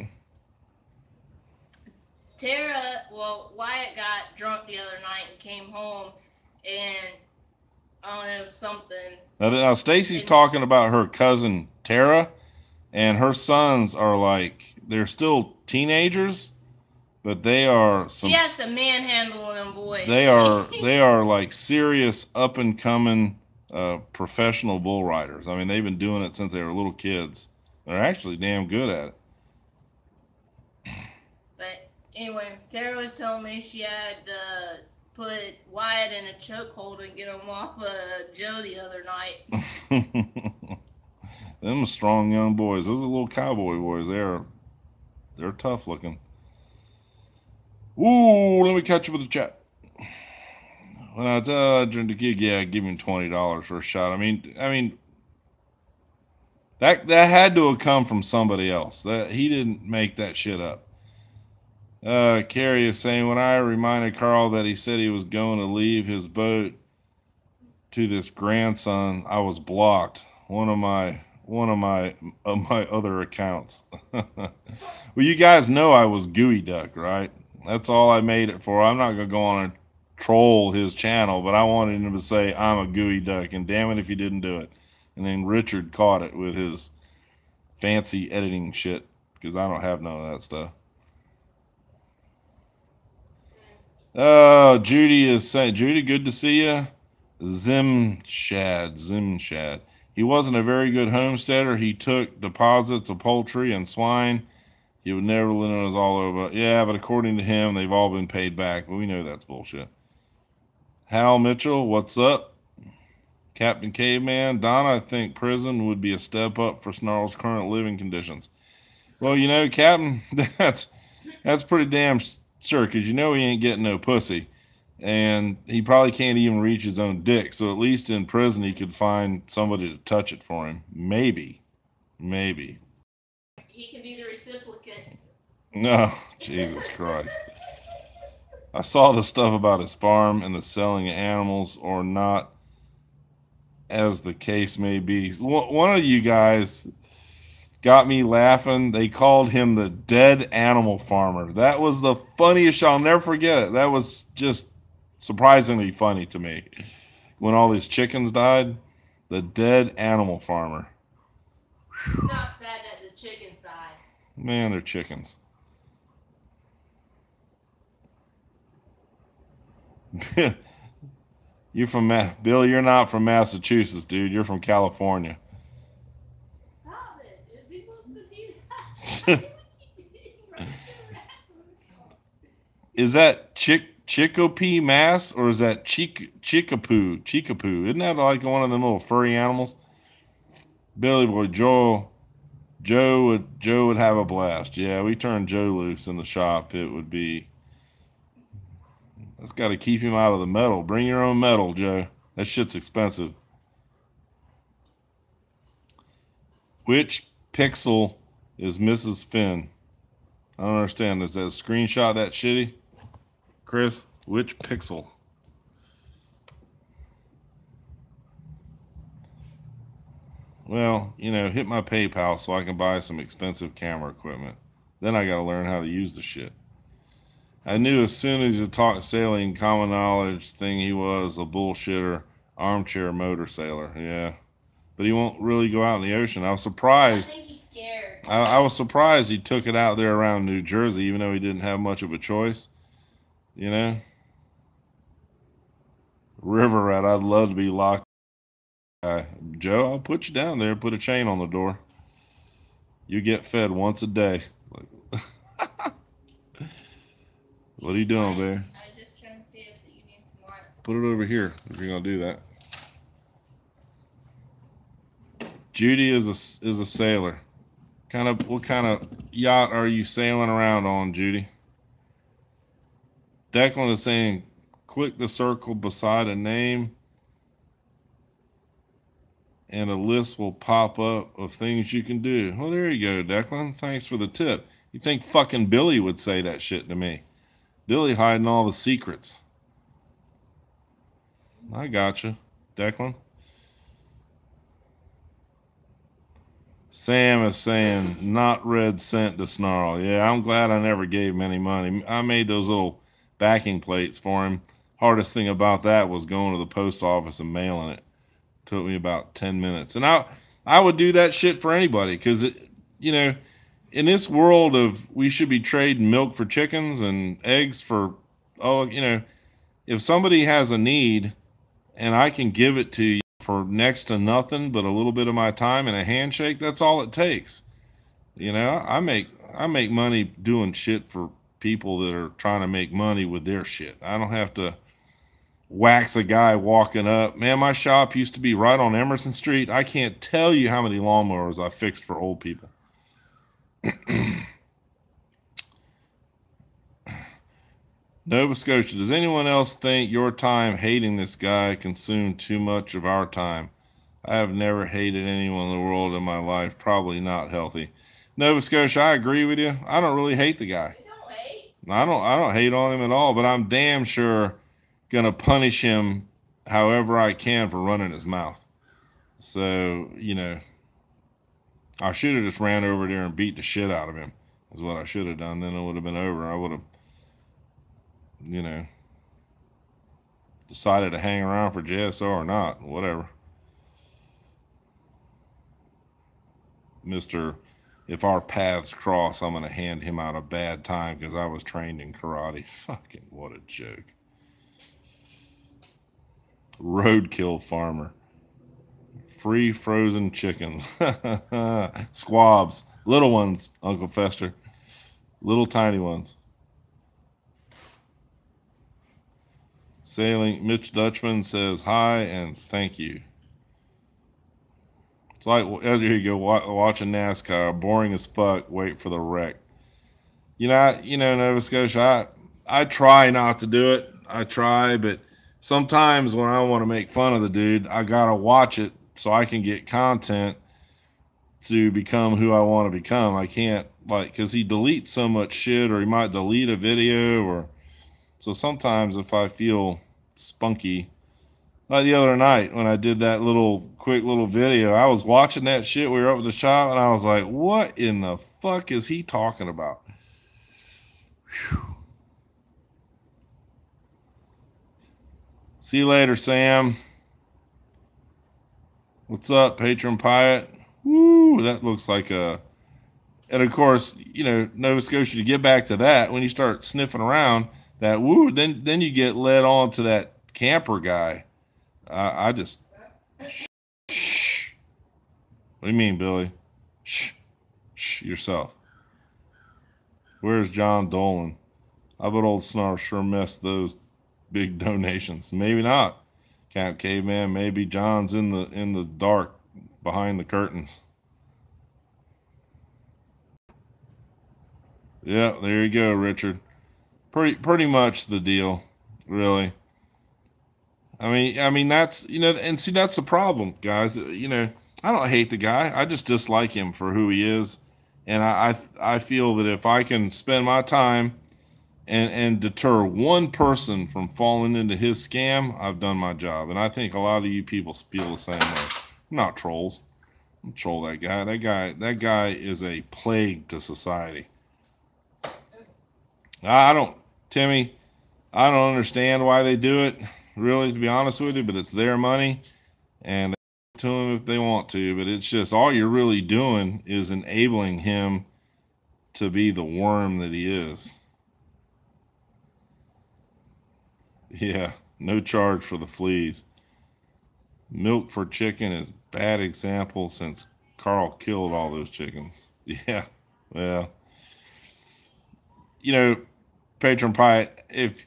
Wyatt got drunk the other night and came home, and I don't know, something. Now Stacy's talking about her cousin Tara, and her sons are like, they're still teenagers, but they are some. She has to manhandle them boys. They are like serious up and coming professional bull riders. I mean, they've been doing it since they were little kids. They're actually damn good at it. But anyway, Tara was telling me she had to put Wyatt in a chokehold and get him off of Joe the other night. Them strong young boys. Those are little cowboy boys. They're tough looking. Ooh, let me catch you with the chat. When I drink the kid, yeah, give him $20 for a shot. I mean, that had to have come from somebody else. That he didn't make that shit up. Carrie is saying, when I reminded Carl that he said he was going to leave his boat to this grandson, I was blocked. One of my other accounts. Well, you guys know I was Gooey Duck, right? That's all I made it for. I'm not gonna go on and troll his channel, but I wanted him to say I'm a Gooey Duck, and damn it if he didn't do it. And then Richard caught it with his fancy editing shit, because I don't have none of that stuff. Oh, Judy is saying, Judy, good to see you. Zimshad. He wasn't a very good homesteader. He took deposits of poultry and swine. He would never let us all over. Yeah, but according to him, they've all been paid back. But we know that's bullshit. Hal Mitchell, what's up? Captain Caveman. Donna, I think prison would be a step up for Snarl's current living conditions. Well, Captain, that's pretty damn sure, because he ain't getting no pussy. And he probably can't even reach his own dick. So at least in prison, he could find somebody to touch it for him. Maybe. He can be the recipient. No, Jesus Christ. I saw the stuff about his farm and the selling of animals or not, as the case may be. One of you guys got me laughing. They called him the dead animal farmer. That was the funniest shit. I'll never forget it. That was just surprisingly funny to me. When all these chickens died, the dead animal farmer. Not sad that the chickens died. Man, they're chickens. You're from Bill. You're not from Massachusetts, dude. You're from California. Stop it! Is he supposed to do that? Is that Chicopee, Mass, or is that Chickapoo? Chickapoo. Isn't that like one of them little furry animals? Billy boy, Joe would have a blast. Yeah, we turned Joe loose in the shop. It would be. That's got to keep him out of the metal. Bring your own metal, Joe. That shit's expensive. Which pixel is Mrs. Finn? I don't understand. Is that a screenshot that shitty? Chris, which pixel? Well, hit my PayPal so I can buy some expensive camera equipment. Then I got to learn how to use the shit. I knew as soon as you talked sailing, common knowledge thing, he was a bullshitter, armchair motor sailor. Yeah. But he won't really go out in the ocean. I was surprised. I think he's scared. I was surprised he took it out there around New Jersey, even though he didn't have much of a choice. River rat, I'd love to be locked. Joe, I'll put you down there, put a chain on the door. You get fed once a day. What are you doing, babe? I was just trying to see if you need some water. Put it over here if you're gonna do that. Judy is a sailor. What kind of yacht are you sailing around on, Judy? Declan is saying, click the circle beside a name, and a list will pop up of things you can do. Well, there you go, Declan. Thanks for the tip. You think fucking Billy would say that shit to me? Billy hiding all the secrets. I gotcha, Declan. Sam is saying, not red cent to Snarl. Yeah, I'm glad I never gave him any money. I made those little backing plates for him. Hardest thing about that was going to the post office and mailing it. Took me about 10 minutes. And I would do that shit for anybody because, in this world of we should be trading milk for chickens and eggs for, if somebody has a need and I can give it to you for next to nothing but a little bit of my time and a handshake, that's all it takes. I make money doing shit for people that are trying to make money with their shit. I don't have to wax a guy walking up. Man, my shop used to be right on Emerson Street. I can't tell you how many lawnmowers I fixed for old people. Nova Scotia, does anyone else think your time hating this guy consumed too much of our time? I have never hated anyone in the world in my life. Probably not healthy. Nova Scotia, I agree with you. I don't really hate the guy. You don't hate? I don't hate on him at all, but I'm damn sure gonna punish him however I can for running his mouth. So, I should have just ran over there and beat the shit out of him, is what I should have done. Then it would have been over. I would have, decided to hang around for JSO or not, whatever. Mr. If our paths cross, I'm going to hand him out a bad time because I was trained in karate. Fucking what a joke. Roadkill farmer. Free frozen chickens. Squabs. Little ones, Uncle Fester. Little tiny ones. Sailing. Mitch Dutchman says hi and thank you. It's like, there you go, watching NASCAR. Boring as fuck. Wait for the wreck. Nova Scotia, I try not to do it. I try, but sometimes when I want to make fun of the dude, I got to watch it so I can get content to become who I want to become. I can't, because he deletes so much shit, or he might delete a video, so sometimes if I feel spunky, Like the other night when I did that quick little video, I was watching that shit. We were up with the shop, and I was like, "What in the fuck is he talking about?" Whew. See you later, Sam. What's up, Patron Pyatt? Woo, that looks like a. And of course, Nova Scotia. To get back to that, when you start sniffing around that woo, then you get led on to that camper guy. I just. Shh. What do you mean, Billy? Shh. Shh. Yourself. Where's John Dolan? I bet old Snarf sure missed those big donations. Maybe not. Camp Caveman. Maybe John's in the dark behind the curtains. Yeah, there you go, Richard. Pretty much the deal, really. I mean that's and see that's the problem, guys. I don't hate the guy. I just dislike him for who he is, and I feel that if I can spend my time and deter one person from falling into his scam, I've done my job. And I think a lot of you people feel the same way. I'm not trolls. I'm troll that guy. That guy is a plague to society. Timmy, I don't understand why they do it, really, to be honest with you, but it's their money and they give it to them if they want to. But it's just all you're really doing is enabling him to be the worm that he is. Yeah, no charge for the fleas. Milk for chicken is bad example since Carl killed all those chickens. Yeah, well, Patron Pie,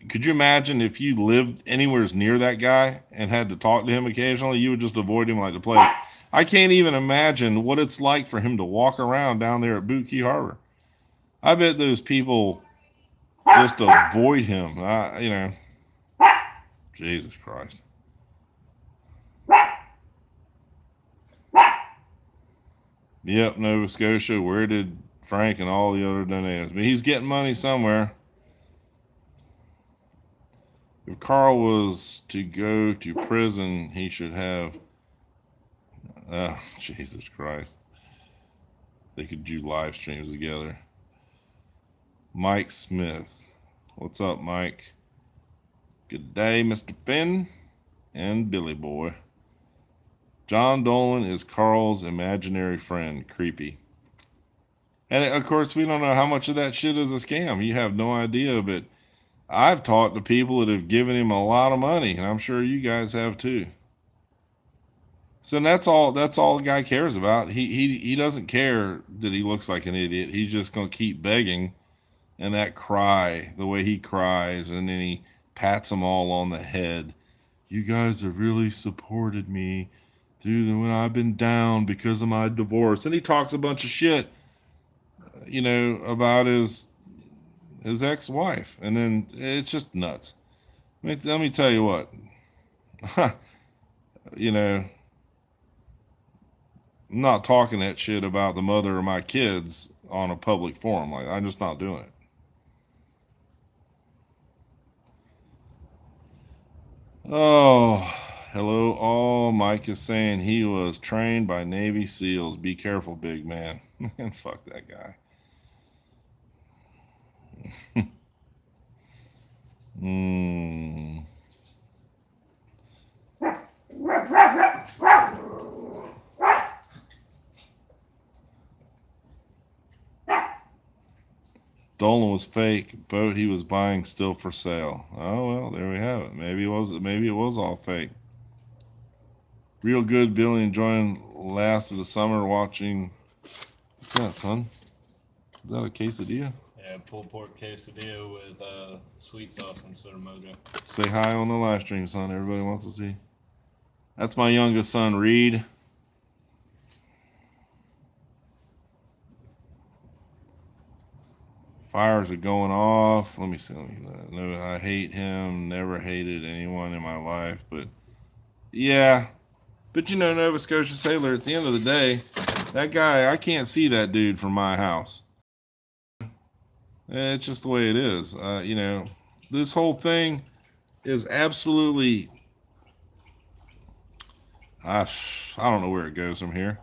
could you imagine if you lived anywhere near that guy and had to talk to him occasionally, you would just avoid him like the plague. I can't even imagine what it's like for him to walk around down there at Boot Key Harbor. I bet those people just avoid him. Jesus Christ. Yep, Nova Scotia. Where did Frank and all the other donators? But he's getting money somewhere. If Carl was to go to prison, he should have. Oh, Jesus Christ. They could do live streams together. Mike Smith. What's up, Mike? Good day, Mr. Finn and Billy Boy. John Dolan is Carl's imaginary friend. Creepy. And of course, we don't know how much of that shit is a scam. You have no idea, but I've talked to people that have given him a lot of money, and I'm sure you guys have too. So that's all the guy cares about. He doesn't care that he looks like an idiot. He's just gonna keep begging, and that cry, the way he cries, and then he pats them all on the head. You guys have really supported me through when I've been down because of my divorce. And he talks a bunch of shit, about his ex-wife. And then it's just nuts. Let me tell you what. I'm not talking that shit about the mother of my kids on a public forum. Like, I'm just not doing it. Oh, hello. Oh, Mike is saying he was trained by Navy SEALs. Be careful, big man. Man, fuck that guy. Dolan was fake. Boat he was buying still for sale. Oh well, there we have it. Maybe it was all fake. Real good, Billy. Enjoying last of the summer watching. What's that, son? Is that a quesadilla? Yeah, pulled pork quesadilla with sweet sauce instead of mojo. Say hi on the live stream, son. Everybody wants to see. That's my youngest son, Reed. Fires are going off. Let me see. No, I hate him. Never hated anyone in my life, but yeah. But Nova Scotia Sailor. At the end of the day, that guy, I can't see that dude from my house. It's just the way it is. This whole thing is absolutely I don't know where it goes from here.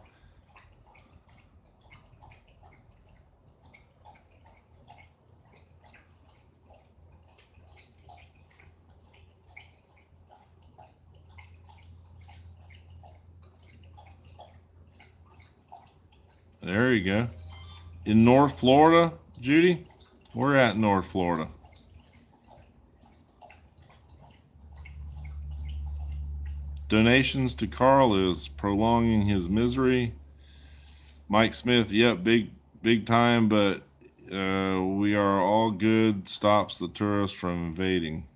There you go. In North Florida, Judy? We're at North Florida. Donations to Carl is prolonging his misery. Mike Smith, yep, big time, but we are all good. Stops the tourists from invading.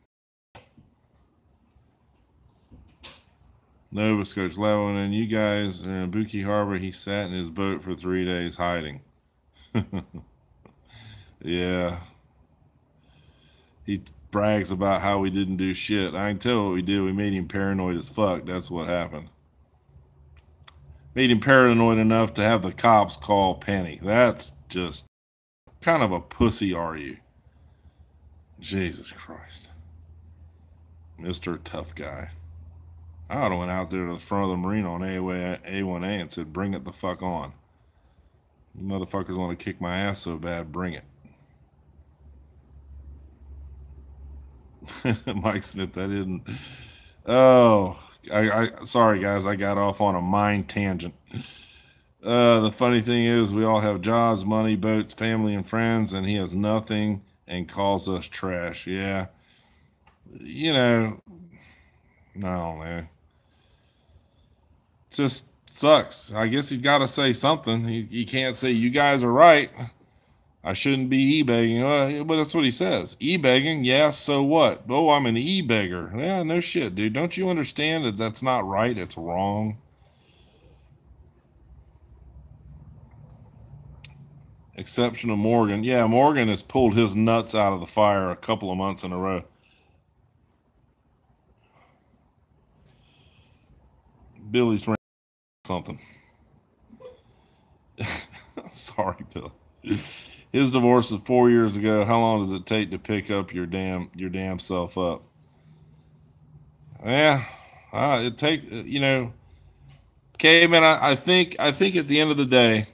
Nova Scotia level, and you guys are in Buki Harbor. He sat in his boat for 3 days hiding. Yeah. He brags about how we didn't do shit. I can tell what we did. We made him paranoid as fuck. That's what happened. Made him paranoid enough to have the cops call Penny. That's just kind of a pussy, are you? Jesus Christ. Mr. Tough Guy. I would have went out there to the front of the marina on A1A and said, bring it the fuck on. You motherfuckers want to kick my ass so bad, bring it. Mike Smith, I didn't. Oh, sorry guys, I got off on a mind tangent. The funny thing is, we all have jobs, money, boats, family, and friends, and he has nothing and calls us trash. Yeah, you know, no man, just sucks. I guess he's got to say something. He can't say you guys are right. I shouldn't be e-begging. But that's what he says. E-begging, yeah, so what? Oh, I'm an e-beggar. Yeah, no shit, dude. Don't you understand that that's not right? It's wrong. Exception of Morgan. Yeah, Morgan has pulled his nuts out of the fire a couple of months in a row. Billy's something. Sorry, Bill. His divorce is 4 years ago. How long does it take to pick up your damn self up? Yeah, it take Caveman. I think at the end of the day,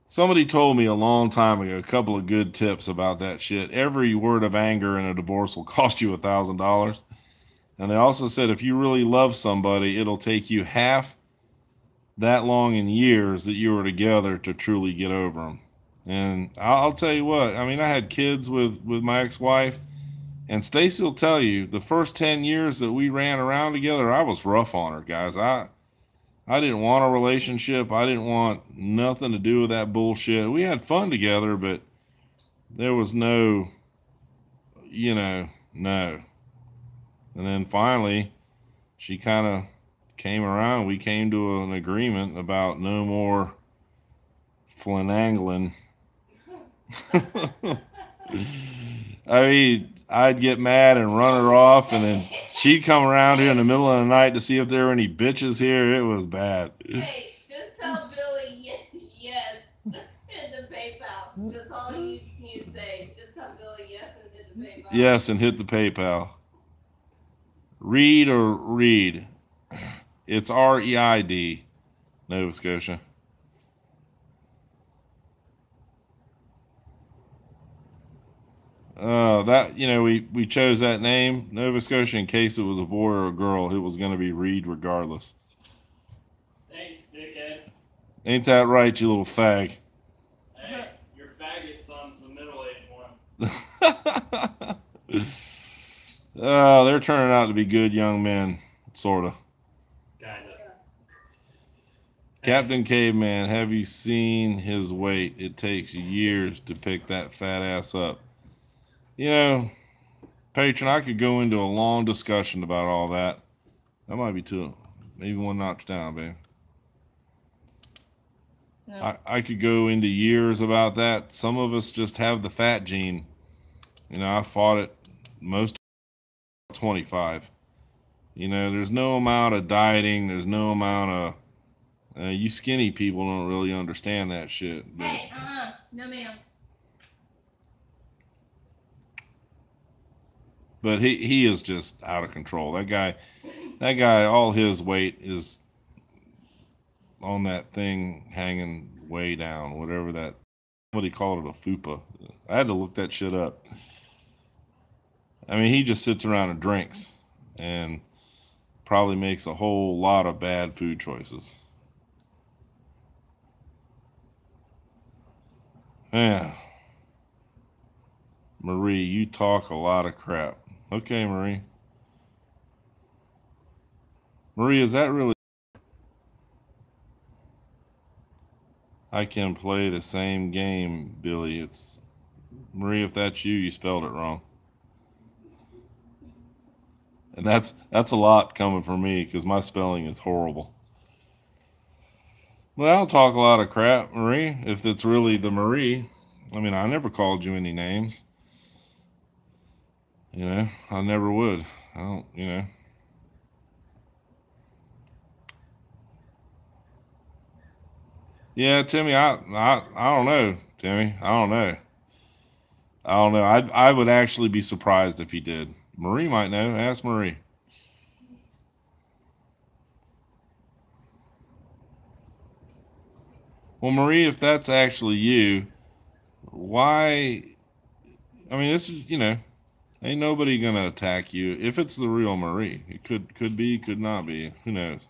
somebody told me a long time ago a couple of good tips about that shit. Every word of anger in a divorce will cost you $1,000, and they also said if you really love somebody, it'll take you half that long in years that you were together to truly get over them. And I'll tell you what, I mean, I had kids with my ex-wife, and Stacy will tell you the first 10 years that we ran around together, I was rough on her, guys. I didn't want a relationship. I didn't want nothing to do with that bullshit. We had fun together, but there was no. And then finally, she kind of came around. We came to an agreement about no more flanangling. I mean, I'd get mad and run her off, and then she'd come around here in the middle of the night to see if there were any bitches here. It was bad. Hey, just tell Billy yes and the PayPal. That's all you need to say. Just tell Billy yes and hit the PayPal. Yes, and hit the PayPal. Reed or Reed? It's REID, Nova Scotia. We chose that name, Nova Scotia, in case it was a boy or a girl. It was going to be Reed regardless. Thanks, dickhead. Ain't that right, you little fag? Hey, your faggot son's the middle-aged one. They're turning out to be good young men, sort of. Kinda. Captain Caveman, have you seen his weight? It takes years to pick that fat ass up. Patron, I could go into a long discussion about all that. That might be two. Maybe one notch down, babe. No. I could go into years about that. Some of us just have the fat gene. I fought it most 25. There's no amount of dieting. There's no amount of... you skinny people don't really understand that shit. But, hey, no ma'am. But he is just out of control. That That guy, all his weight is on that thing hanging way down, whatever that, what he called it, a fupa. I had to look that shit up. I mean, he just sits around and drinks and probably makes a whole lot of bad food choices. Yeah. Marie, you talk a lot of crap. Okay, Marie. Marie, is that really? I can play the same game, Billy. It's Marie, if that's you, you spelled it wrong. And that's a lot coming from me because my spelling is horrible. Well, I'll talk a lot of crap, Marie, if it's really the Marie. I mean, I never called you any names. You know, I never would. I don't, you know. Yeah, Timmy, I don't know, Timmy. I don't know. I don't know. I would actually be surprised if he did. Marie might know. Ask Marie. Well, Marie, if that's actually you, why? I mean, this is, you know, ain't nobody gonna attack you if it's the real Marie. It could be, could not be. Who knows?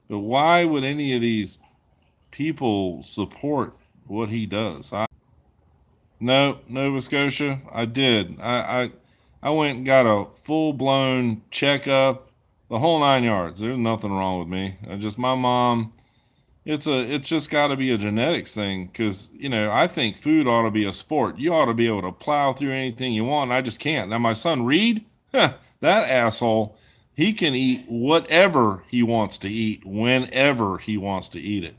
But why would any of these people support what he does? No, Nova Scotia. I did. I went and got a full blown checkup, the whole 9 yards. There's nothing wrong with me. My mom. It's just got to be a genetics thing because, you know, I think food ought to be a sport. You ought to be able to plow through anything you want. And I just can't. Now my son Reed, that asshole, he can eat whatever he wants to eat whenever he wants to eat it.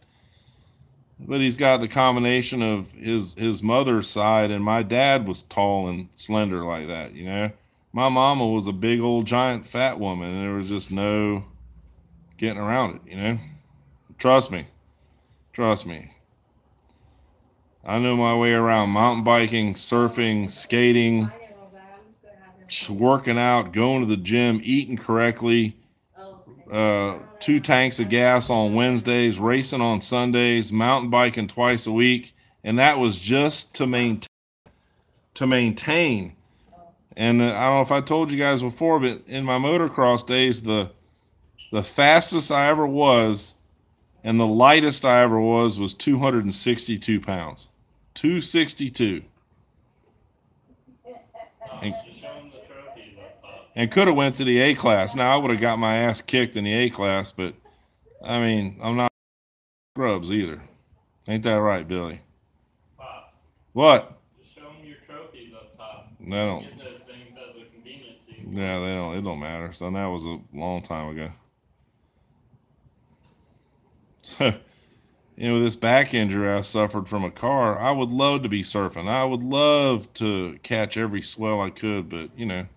But he's got the combination of his mother's side, and my dad was tall and slender like that, you know. My mama was a big old giant fat woman, and there was just no getting around it, you know. Trust me. Trust me. I know my way around mountain biking, surfing, skating, working out, going to the gym, eating correctly, 2 tanks of gas on Wednesdays, racing on Sundays, mountain biking twice a week, and that was just to maintain. And I don't know if I told you guys before, but in my motocross days, the fastest I ever was and the lightest I ever was 262 pounds. 262. And could have went to the A class. Now, I would have got my ass kicked in the A class, but, I mean, I'm not scrubs either. Ain't that right, Billy? Pops. What? Just show them your trophies up top. They don't. Get those things as a conveniency. Yeah, they don't. It don't matter. So that was a long time ago. So, you know, this back injury I suffered from a car, I would love to be surfing. I would love to catch every swell I could, but, you know.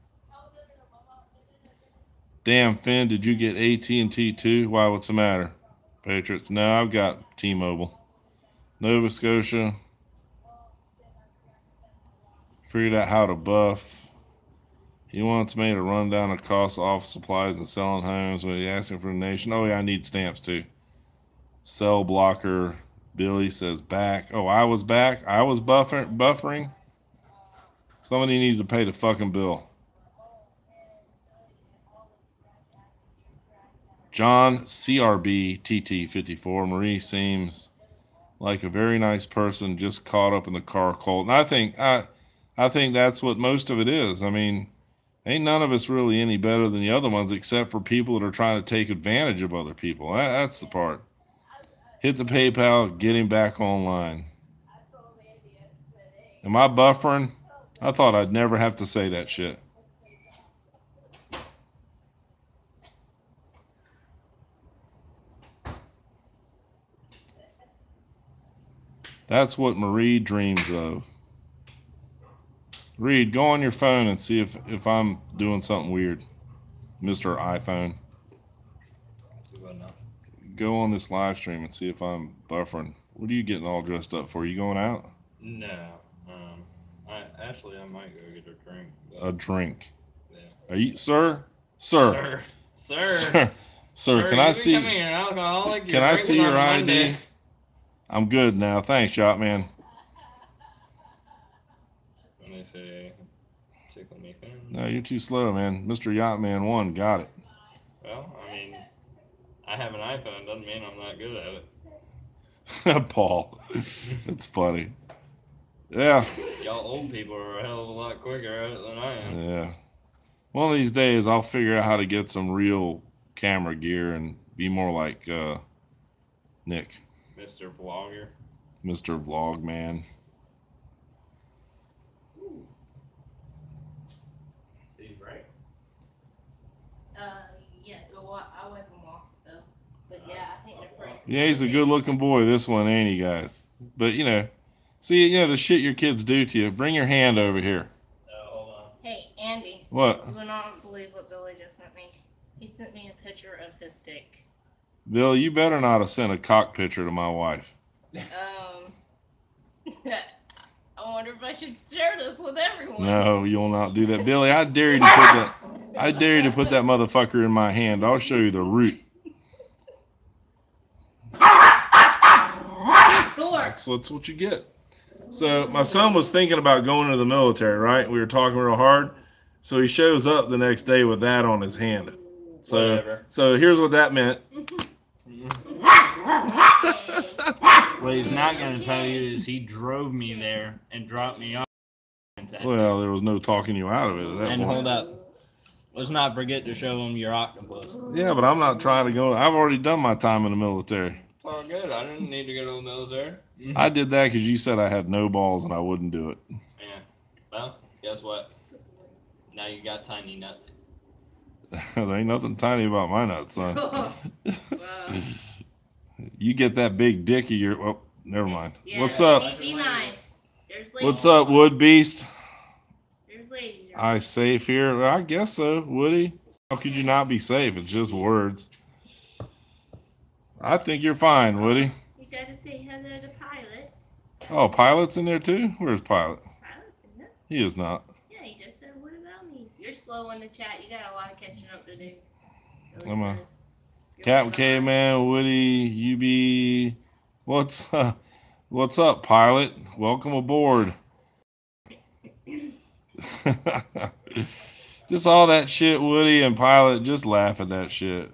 Damn, Finn, did you get AT&T too? Why, what's the matter? Patriots? No, I've got T-Mobile. Nova Scotia. Figured out how to buff. He wants me to run down the cost of office supplies and selling homes when he's asking for a donation. Oh, yeah, I need stamps too. Cell blocker. Billy says back. Oh, I was back. I was buffering. Somebody needs to pay the fucking bill. John CRB TT54. Marie seems like a very nice person, just caught up in the car cult. And I think that's what most of it is. I mean, ain't none of us really any better than the other ones, except for people that are trying to take advantage of other people. That's the part. Hit the PayPal, get him back online. Am I buffering? I thought I'd never have to say that shit. That's what Marie dreams of. Reed, go on your phone and see if I'm doing something weird, Mr. iPhone. Go on this live stream and see if I'm buffering. What are you getting all dressed up for? Are you going out? No. I might go get a drink. A drink. Yeah. Are you, sir? Sir. Sir, Sir, can I see? Come here, an alcoholic. Can I see your ID? I'm good now. Thanks, Yacht Man. Let me see. Tickle me fin. No, you're too slow, man. Mr. Yacht Man 1 got it. Well, I mean, I have an iPhone. Doesn't mean I'm not good at it. Paul. It's funny. Yeah. Y'all old people are a hell of a lot quicker at it than I am. Yeah. One of these days, I'll figure out how to get some real camera gear and be more like Nick. Mr. Vlogger. Mr. Vlog Man. He's right. Yeah, well, I wipe them off though. But yeah, I think they're pretty. Yeah, he's a good-looking boy, this one, ain't he, guys? But, you know, see, you know, the shit your kids do to you. Bring your hand over here. Hold on. Hey, Andy. What? You will not believe what Billy just sent me. He sent me a picture of his dick. Bill, you better not have sent a cock picture to my wife. I wonder if I should share this with everyone. No, you'll not do that. Billy, I dare you to put that. I dare you to put that motherfucker in my hand. I'll show you the root. So that's what you get. So my son was thinking about going to the military, right? We were talking real hard. So he shows up the next day with that on his hand. So here's what that meant. What he's not going to tell you is he drove me there and dropped me off. Well, there was no talking you out of it at that And point. hold up. Let's not forget to show him your octopus. Yeah, but I'm not trying to go. I've already done my time in the military. It's all good. I didn't need to go to the military. I did that because you said I had no balls and I wouldn't do it. Yeah. Well, guess what? Now you got tiny nuts. There ain't nothing tiny about my nuts, son. Wow. You get that big dick of your. Oh, never mind. Yeah, What's up? Be nice. There's ladies. What's up, Wood Beast? There's ladies. I safe here? Well, I guess so, Woody. How could you not be safe? It's just words. I think you're fine, Woody. You gotta say hello to Pilot. Oh, Pilot's in there too? Where's Pilot? Pilot's in there. He is not. Yeah, he just said, what about me? You're slow in the chat. You got a lot of catching up to do. I'm a Captain Caveman, Woody, UB. What's up, Pilot? Welcome aboard. Just all that shit, Woody and Pilot. Just laugh at that shit.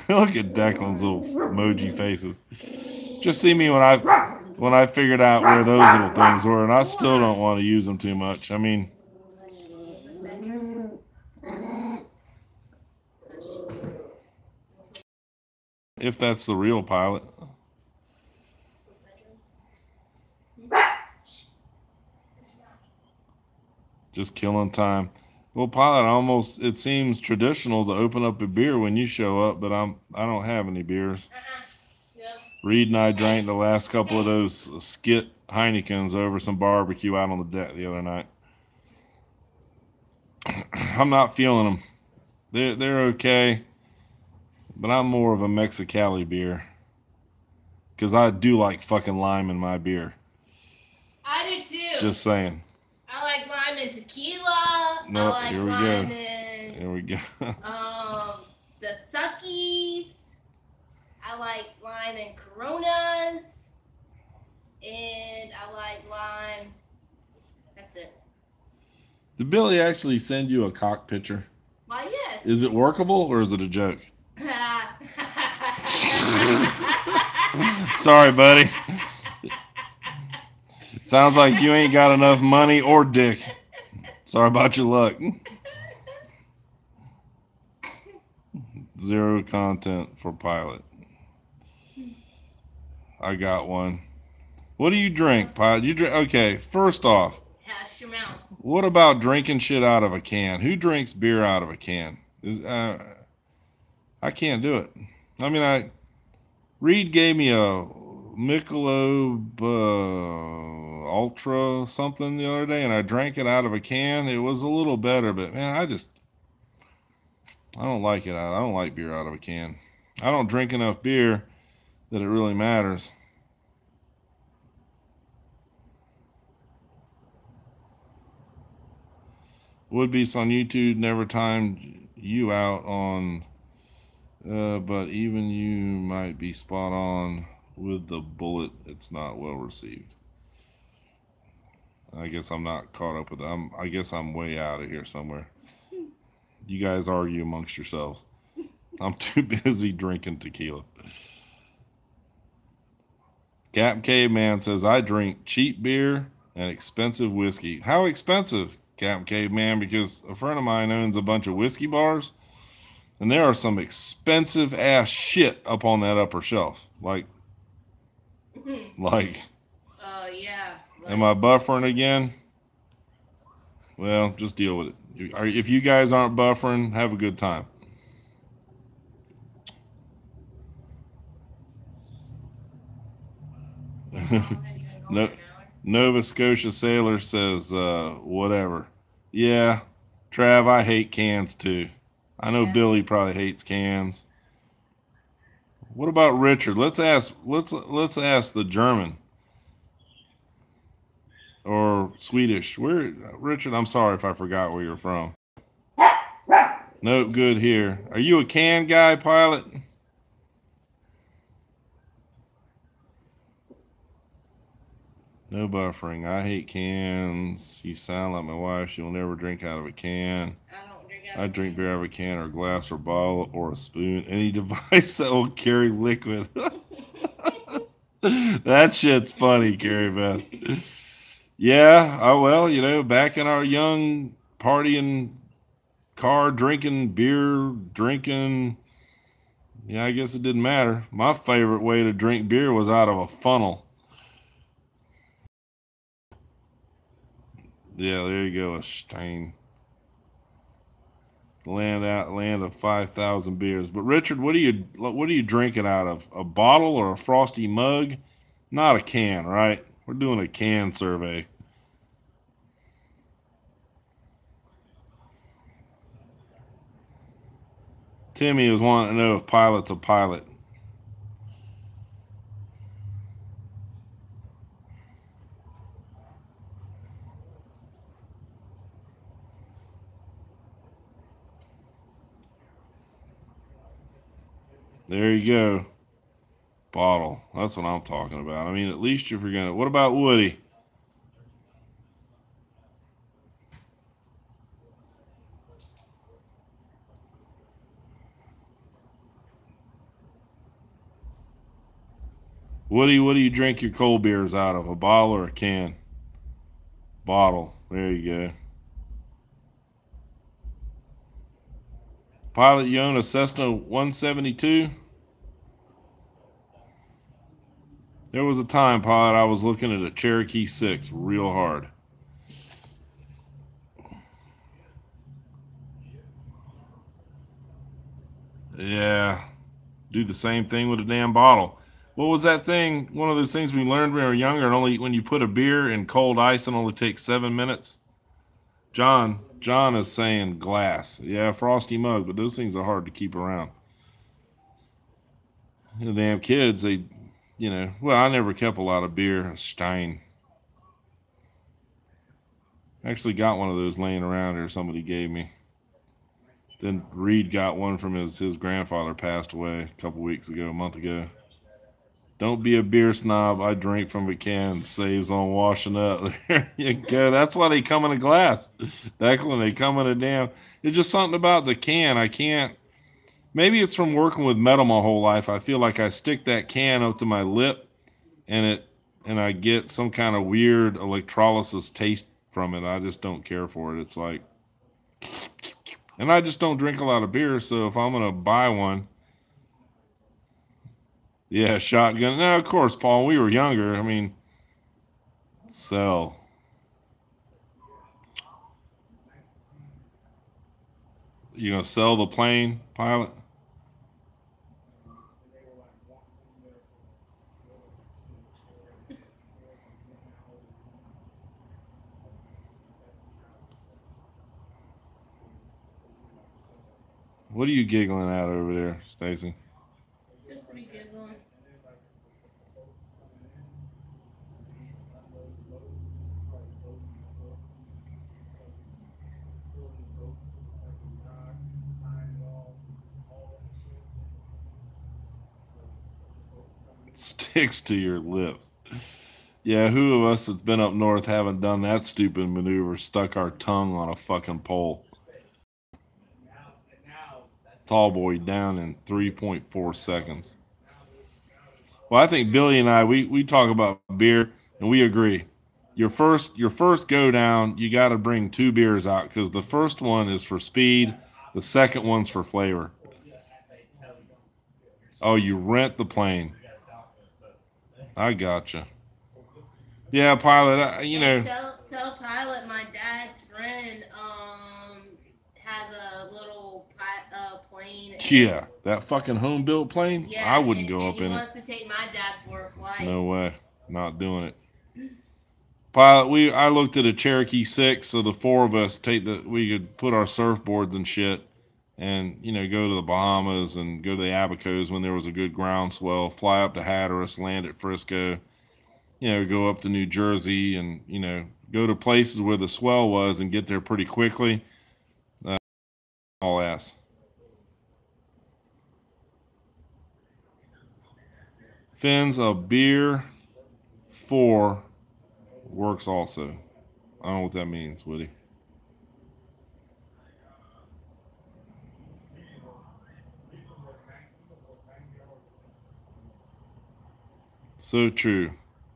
Look at Declan's little emoji faces. Just see me when I figured out where those little things were, and I still don't want to use them too much. I mean, if that's the real Pilot. Just killing time. Well, Pilot, it seems traditional to open up a beer when you show up, but I don't have any beers. Yep. Reed and I drank the last couple of those Skit Heinekens over some barbecue out on the deck the other night. I'm not feeling them. They're okay, but I'm more of a Mexicali beer because I do like fucking lime in my beer. I do too. Just saying. I like lime and tequila. Nope, I like here we lime go. and Here we go. the Suckies. I like lime and Coronas. And I like lime. That's it. Did Billy actually send you a cock picture? Why, yes. Is it workable or is it a joke? Sorry, buddy. Sounds like you ain't got enough money or dick. Sorry about your luck. Zero content for Pilot. I got one. What do you drink, Pilot? You drink? Okay, first off, Hash your mouth. what about drinking shit out of a can? Who drinks beer out of a can? I can't do it. I mean, Reed gave me a Michelob Ultra something the other day, and I drank it out of a can. It was a little better, but man, I don't like it. I don't like beer out of a can. I don't drink enough beer that it really matters. Would Beast on YouTube never timed you out on, but even you might be spot on with the bullet. It's not well received. I guess I'm not caught up with that. I guess I'm way out of here somewhere. You guys argue amongst yourselves. I'm too busy drinking tequila. Captain Caveman says, I drink cheap beer and expensive whiskey. How expensive, Captain Caveman? Because a friend of mine owns a bunch of whiskey bars, and there are some expensive ass shit up on that upper shelf. Like, Yeah. Am I buffering again? Well, just deal with it. If you guys aren't buffering, have a good time. No, Nova Scotia Sailor says, whatever. Yeah, Trav, I hate cans too. I know Billy probably hates cans. What about Richard? Let's ask the German or Swedish. Richard, I'm sorry if I forgot where you're from. Nope, good here. Are you a can guy, pilot? No buffering. I hate cans. You sound like my wife. She'll never drink out of a can. I drink beer out of a can or a glass or bottle or a spoon. Any device that will carry liquid. That shit's funny, Carrie Beth. Yeah, well, back in our young partying car, drinking beer, yeah, I guess it didn't matter. My favorite way to drink beer was out of a funnel. Yeah, there you go, a Stein. Land of 5,000 beers. But Richard, what are you drinking out of? A bottle or a frosty mug? Not a can, right? We're doing a can survey. Timmy is wanting to know if Pilot's a pilot. There you go. Bottle. That's what I'm talking about. I mean, at least if you're going to... What about Woody? Woody, what do you drink your cold beers out of? A bottle or a can? Bottle. There you go. Pilot, you own a Cessna 172? There was a time, Pilot, I was looking at a Cherokee 6 real hard. Yeah. Do the same thing with a damn bottle. What was that thing? One of those things we learned when we were younger, and only when you put a beer in cold ice, it only takes 7 minutes. John is saying glass. Yeah, frosty mug, but those things are hard to keep around. The damn kids, I never kept a lot of beer. A Stein. Actually got one of those laying around here somebody gave me. Then Reed got one from his grandfather passed away a month ago. Don't be a beer snob. I drink from a can. Saves on washing up. There you go. That's why they come in a glass. Declan, they come in a damn... It's just something about the can. I can't... Maybe it's from working with metal my whole life. I feel like I stick that can up to my lip and I get some kind of weird electrolysis taste from it. I just don't care for it. It's like... And I just don't drink a lot of beer, so if I'm going to buy one... Yeah, shotgun. Now, of course, Paul, we were younger. I mean, sell. You gonna sell the plane, Pilot? What are you giggling at over there, Stacy? Just me giggling. sticks to your lips. Yeah, who of us that's been up north haven't done that stupid maneuver, stuck our tongue on a fucking pole? Tall boy down in 3.4 seconds. Well, I think Billy and I, we talk about beer, and we agree. Your first go down, you got to bring 2 beers out, because the first one is for speed, the second one's for flavor. Oh, you rent the plane. I gotcha. Yeah, Pilot. You know. Tell Pilot my dad's friend has a little plane. Yeah, that fucking home built plane. Yeah, I wouldn't go up in it. He wants to take my dad for a flight. No way, not doing it. Pilot, I looked at a Cherokee 6, so the 4 of us we could put our surfboards and shit, and go to the Bahamas and go to the Abacos when there was a good groundswell, fly up to Hatteras, land at Frisco, go up to New Jersey, and go to places where the swell was and get there pretty quickly. All ass. Fins a beer 4 works also. I don't know what that means, Woody. So true.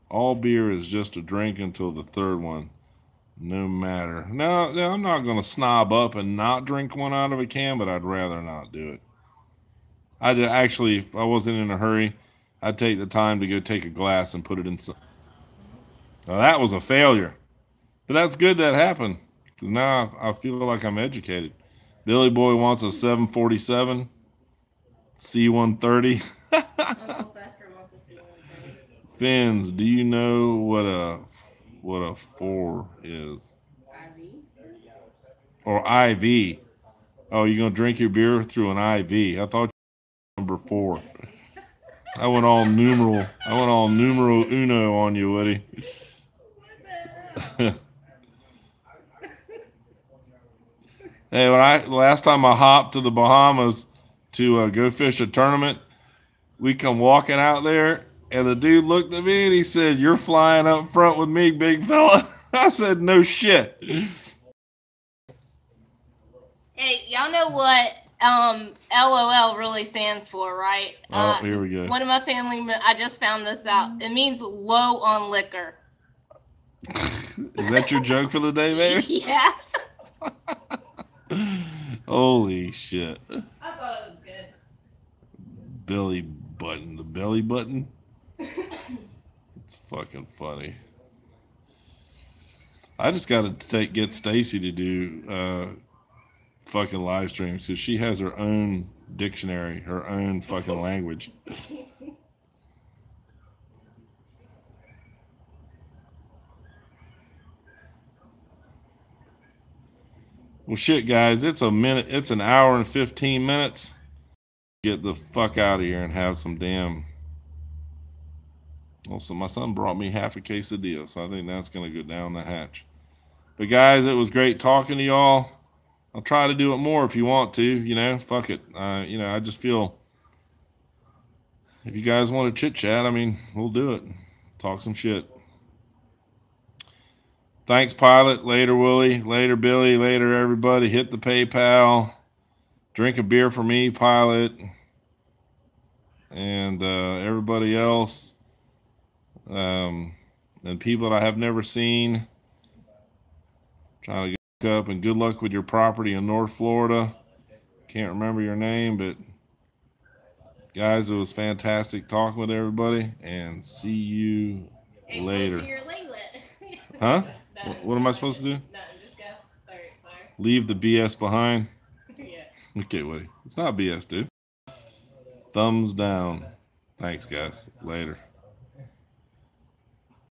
All beer is just a drink until the third one. No matter. No, I'm not going to snob up and not drink one out of a can, but I'd rather not do it. Actually, if I wasn't in a hurry, I'd take the time to go take a glass and put it in some. Now, that was a failure. But that's good that happened, because now I feel like I'm educated. Billy Boy wants a 747 C-130. Uncle Fester wants a C-130. Fins, do you know what a 4 is? IV? Or IV. Oh, you're going to drink your beer through an IV. I thought you were number 4. I went all numero uno on you, Woody. Hey, last time I hopped to the Bahamas to go fish a tournament, we come walking out there, and the dude looked at me and he said, "You're flying up front with me, big fella." I said, "No shit." Hey, y'all know what LOL really stands for, right? Oh, here we go. One of my family, I just found this out. It means low on liquor. Is that your joke for the day, baby? Yeah. Holy shit. I thought it was good. Belly button. The belly button? It's fucking funny. I just got to get Stacy to do fucking live streams, because she has her own dictionary, her own fucking language. Well, shit, guys, it's an hour and 15 minutes. Get the fuck out of here and have some damn. Also, my son brought me half a quesadilla, so I think that's going to go down the hatch. But, guys, it was great talking to y'all. I'll try to do it more if you want to, fuck it. I just feel if you guys want to chit-chat, we'll do it. Talk some shit. Thanks, Pilot. Later, Willie. Later, Billy. Later, everybody. Hit the PayPal. Drink a beer for me, Pilot. And everybody else. And people that I have never seen. Trying to get up, and good luck with your property in North Florida. Can't remember your name, but guys, it was fantastic talking with everybody, and see you later. Huh? What am I supposed to do? No, just go. Sorry. Leave the BS behind? Yeah. Okay, Woody. It's not BS, dude. Thumbs down. Thanks, guys. Later.